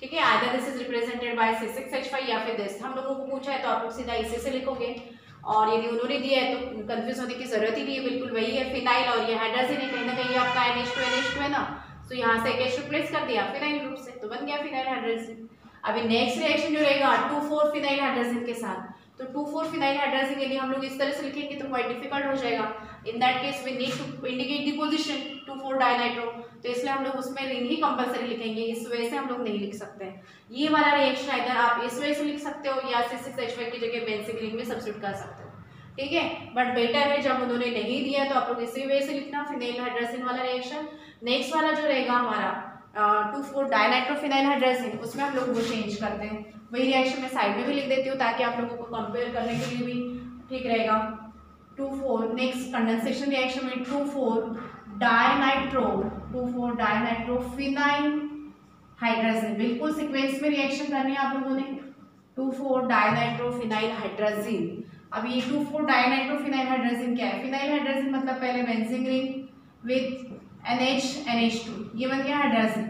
ठीक है। Either this is represented by C6H5 या फिर दिस। हम लोगों को पूछा है तो आप लोग सीधा इसी से लिखोगे, और यदि उन्होंने दिया है तो कंफ्यूज होने की जरूरत ही नहीं है, बिल्कुल वही है फिनाइल और ये हाइड्राजीन है, कहीं ना कहीं आपका NH2 है ना, तो यहाँ से एक H रिप्लेस कर दिया फिनाइल ग्रुप से तो बन गया फिनाइल हाइड्राजीन। अभी नेक्स्ट रिएक्शन जो रहेगा 2,4 फिनाइल हाइड्राजीन के साथ, तो 2,4 फिनाइल हाइड्राजीन यदि हम लोग इस तरह से लिखेंगे तो क्वाइट डिफिकल्ट हो जाएगा। In that case we need to indicate the position 2,4 dinitro, तो इसलिए हम लोग उसमें रिंग ही कंपलसरी लिखेंगे, इस वजह से हम लोग नहीं लिख सकते हैं। ये वाला रिएक्शन इधर आप इस वजह से लिख सकते हो या C6H5 की जगह बेंजीन रिंग में सब्स्टिट्यूट कर सकते हो, ठीक है। बट बेटर है जब उन्होंने नहीं दिया तो आप लोग इसी वजह से लिखना फिनाइल हाइड्राजीन वाला रिएक्शन। नेक्स्ट वाला जो रहेगा हमारा 2,4 डाइनाइट्रोफिनाइल हाइड्राजीन, उसमें हम लोग वो चेंज करते हैं, वही रिएक्शन मैं साइड में भी लिख देती हूँ ताकि आप लोगों को कंपेयर करने के लिए भी ठीक रहेगा। 2,4 नेक्स्ट कंडेंसेशन रिएक्शन में 2,4 डाइनाइट्रोफिनाइल हाइड्राजीन, बिल्कुल सीक्वेंस में रिएक्शन करनी है आप लोगों ने। 2,4 डाइनाइट्रोफिनाइल हाइड्राजीन। अब ये 2,4 डाइनाइट्रोफिनाइल हाइड्राजीन क्या है, फिनाइल हाइड्राजीन मतलब पहले बेंजीन रिंग विद NH2, ये बन गया हाइड्राजीन,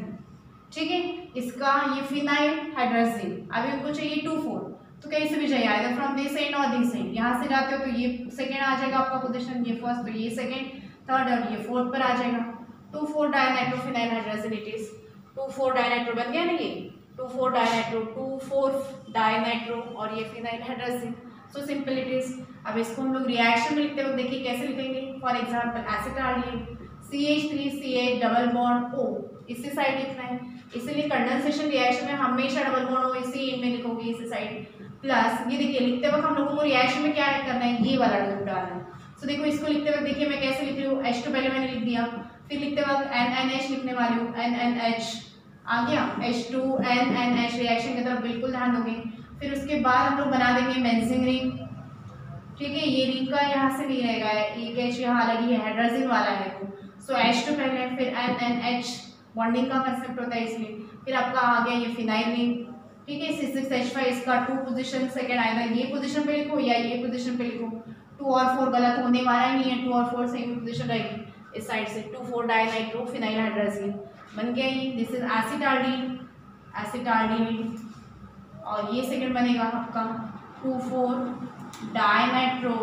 ठीक है। इसका ये फिनाइल हाइड्राजीन, अभी उनको चाहिए 2,4 तो कहीं से भी चाहिए, आइदर फ्रॉम दिस एंड और दिस एंड, यहाँ से जाते हो तो ये सेकेंड आ जाएगा आपका पोजीशन, ये फर्स्ट तो ये सेकेंड, थर्ड और ये फोर्थ पर आ जाएगा। 2,4 dinitrophenyl hydrazine it is. 2,4 dinitro बन गया ना ये, 2,4 डाइनाइट्रो, 2,4 डाइनाइट्रो और ये phenyl hydrazine. So simple it is. अब इसको हम लोग रिएक्शन में लिखते वक्त देखिए कैसे लिखेंगे। For example acetaldehyde CH3CH double bond O, इसी साइड लिखना है, इसीलिए कंडेंसेशन रिएक्शन में हमेशा डबल बॉन्ड O इसी एंड में लिखोगे, इसी साइड। प्लस ये देखिए लिखते वक्त हम लोगों को रिएक्शन में क्या करना है, ये वाला ग्रुप डालना है। सो देखो इसको लिखते वक्त देखिए मैं कैसे लिख रही हूँ, H2 पहले मैंने लिख दिया, फिर लिखते वक्त NNH लिखने वाली हूँ, NNH आ गया, H2 NNH रिएक्शन की तरफ बिल्कुल ध्यान दोगे। फिर उसके बाद हम लोग बना देंगे बेंजीन रिंग, ठीक है। ये रिंग का यहाँ से नहीं रहेगा, एक H यहाँ लगी है, हाइड्रोजन वाला है वो। सो H2 पहले, फिर NNH, बॉन्डिंग का कंसेप्ट होता है इसलिए। फिर आपका आ गया ये फिनाइल रिंग, ठीक है। C6H5 इसका 2 पोजीशन सेकंड आएगा, ये पोजीशन पे लिखो या ये पोजीशन पे लिखो, 2 और 4 गलत होने वाला ही नहीं है, 2 और 4 सेम पोजीशन रहेगी इस साइड से। 2,4 डाइनाइट्रो फिनाइल हाइड्रोजन बन गया ये। This is acetaldehyde, acetaldehyde. और ये सेकंड बनेगा आपका 2,4 dinitro,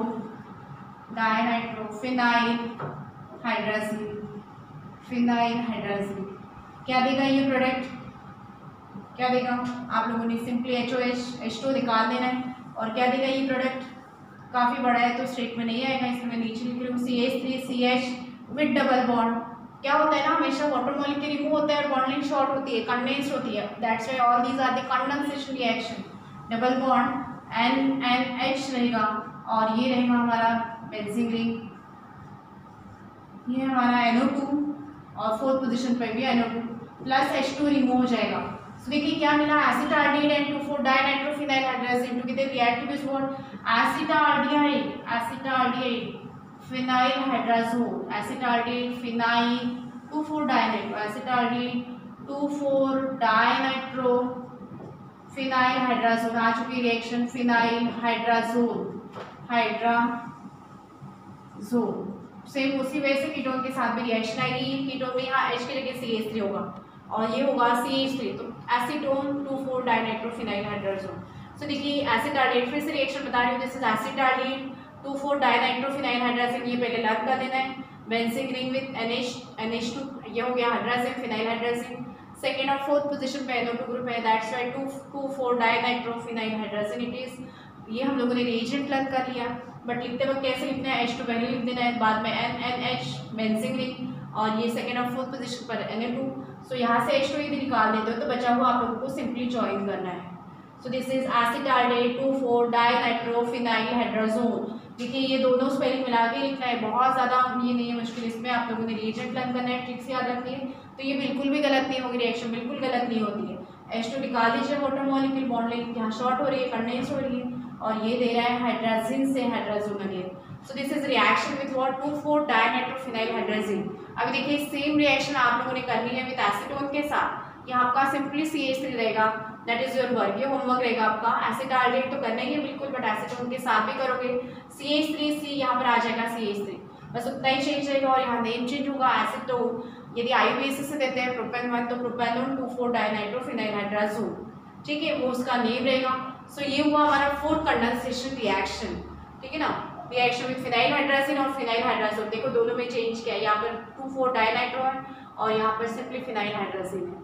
dinitro phenyl hydrogen, phenyl hydrogen. क्या देगा ये प्रोडक्ट, क्या देगा, आप लोगों ने सिंपली HOH H2 निकाल देना है। और क्या देगा ये प्रोडक्ट, काफ़ी बड़ा है तो स्ट्रेट में नहीं आएगा, इसलिए मैं नीचे लिख रही हूँ CH3CH विद डबल बॉन्ड। क्या होता है ना, हमेशा वाटर मॉलिक्यूल रिमूव होता है और बॉन्डिंग शॉर्ट होती है, कंडेंस्ड होती है, that's why all these are the condensation reaction. Double bond NNH रहेगा और ये रहेगा हमारा बेंजीन रिंग, ये हमारा NO2 और 4th पोजीशन पर भी NO2 प्लस H2 रिमूव हो जाएगा। तो देखिए क्या मिला, acetaldehyde and 2,4 dinitrophenyl hydrogen together react with this bond acetaldehyde, acetaldehyde phenyl hydrogen, acetaldehyde phenyl 2,4 dinitro, acetaldehyde 2,4 dinitro phenyl hydrogen आ चुकी reaction, phenyl hydrogen, hydrazone. Same उसी वजह से कीटोन के साथ भी रिएक्शन आएगी, कीटोन में यहाँ H की जगह CH3 होगा और ये होगा CH3, तो एसीटोन 2,4 डाइनाइट्रोफिनाइल हाइड्रोजन। सो देखिए एसिटाल्डीहाइड, फिर से रिएक्शन बता रही हूँ, this is acetaldehyde 2,4 dinitrophenyl hydrogen, ये पहले लर्न कर देना है। बेंजीन रिंग विद NH2, ये हो गया हाइड्रोजन फिनाइल हाइड्रोजन। सेकेंड और 4th पोजीशन पे NO2 ग्रुप है, that's why 2,4 dinitrophenyl hydrogen it is. ये हम लोगों ने रिएजेंट लर्न कर लिया, बट लिखते वक्त कैसे लिखना है, H2 पहले लिख देना है, बाद में NNH बेंजीन रिंग और ये सेकेंड और 4th पोजीशन पर NO2। सो यहाँ से H2 यदि निकाल देते हो तो बचा हुआ आप लोगों को सिंपली ज्वाइन करना है। So this is acetaldehyde 2,4 dinitrophenyl hydrogen. देखिए ये दोनों स्पेलिंग मिला के लिखना है, बहुत ज़्यादा ये नहीं है मुश्किल, इसमें आप लोगों ने रिएजेंट लर्न करना है, ट्रिक्स याद रखनी है, तो ये बिल्कुल भी गलत नहीं होगी, रिएक्शन बिल्कुल गलत नहीं होती है। H2 निकाल दीजिए, वाटर मॉलिक्यूल बॉन्ड लिंक यहाँ शॉर्ट हो रही है, कंडेंस हो रही है और ये दे रहा है हाइड्रोजन से hydrogen again. So this is reaction with what 2,4 dinitrophenyl hydrogen. अभी देखिए सेम रिएक्शन आप लोगों ने करनी है विद एसीटोन के साथ, यहाँ आपका सिंपली CH3 रहेगा, दैट इज योर वर्क, ये होमवर्क रहेगा आपका। एसिटाल्डेट तो करना ही है बिल्कुल, बट एसीटोन के साथ भी करोगे, CH3C यहाँ पर आ जाएगा CH3, बस उतना ही चेंज रहेगा और यहाँ नेम चेंज होगा एसीटोन। यदि IUPAC से देते हैं प्रोपेन 1 तो प्रोपेनोन 2,4 डाइनाइट्रोफिनाइल हाइड्रोजन, ठीक है, वो उसका नेम रहेगा। सो ये हुआ हमारा 4th कंडेंसेशन रिएक्शन, ठीक है ना, रिएक्शन विद फिनाइल हाइड्रोजन और फिनाइल हाइड्रोजन। देखो दोनों में चेंज किया, यहाँ पर 2,4 डाइनाइट्रो है और यहाँ पर सिंपली फिनाइल हाइड्रोजन है।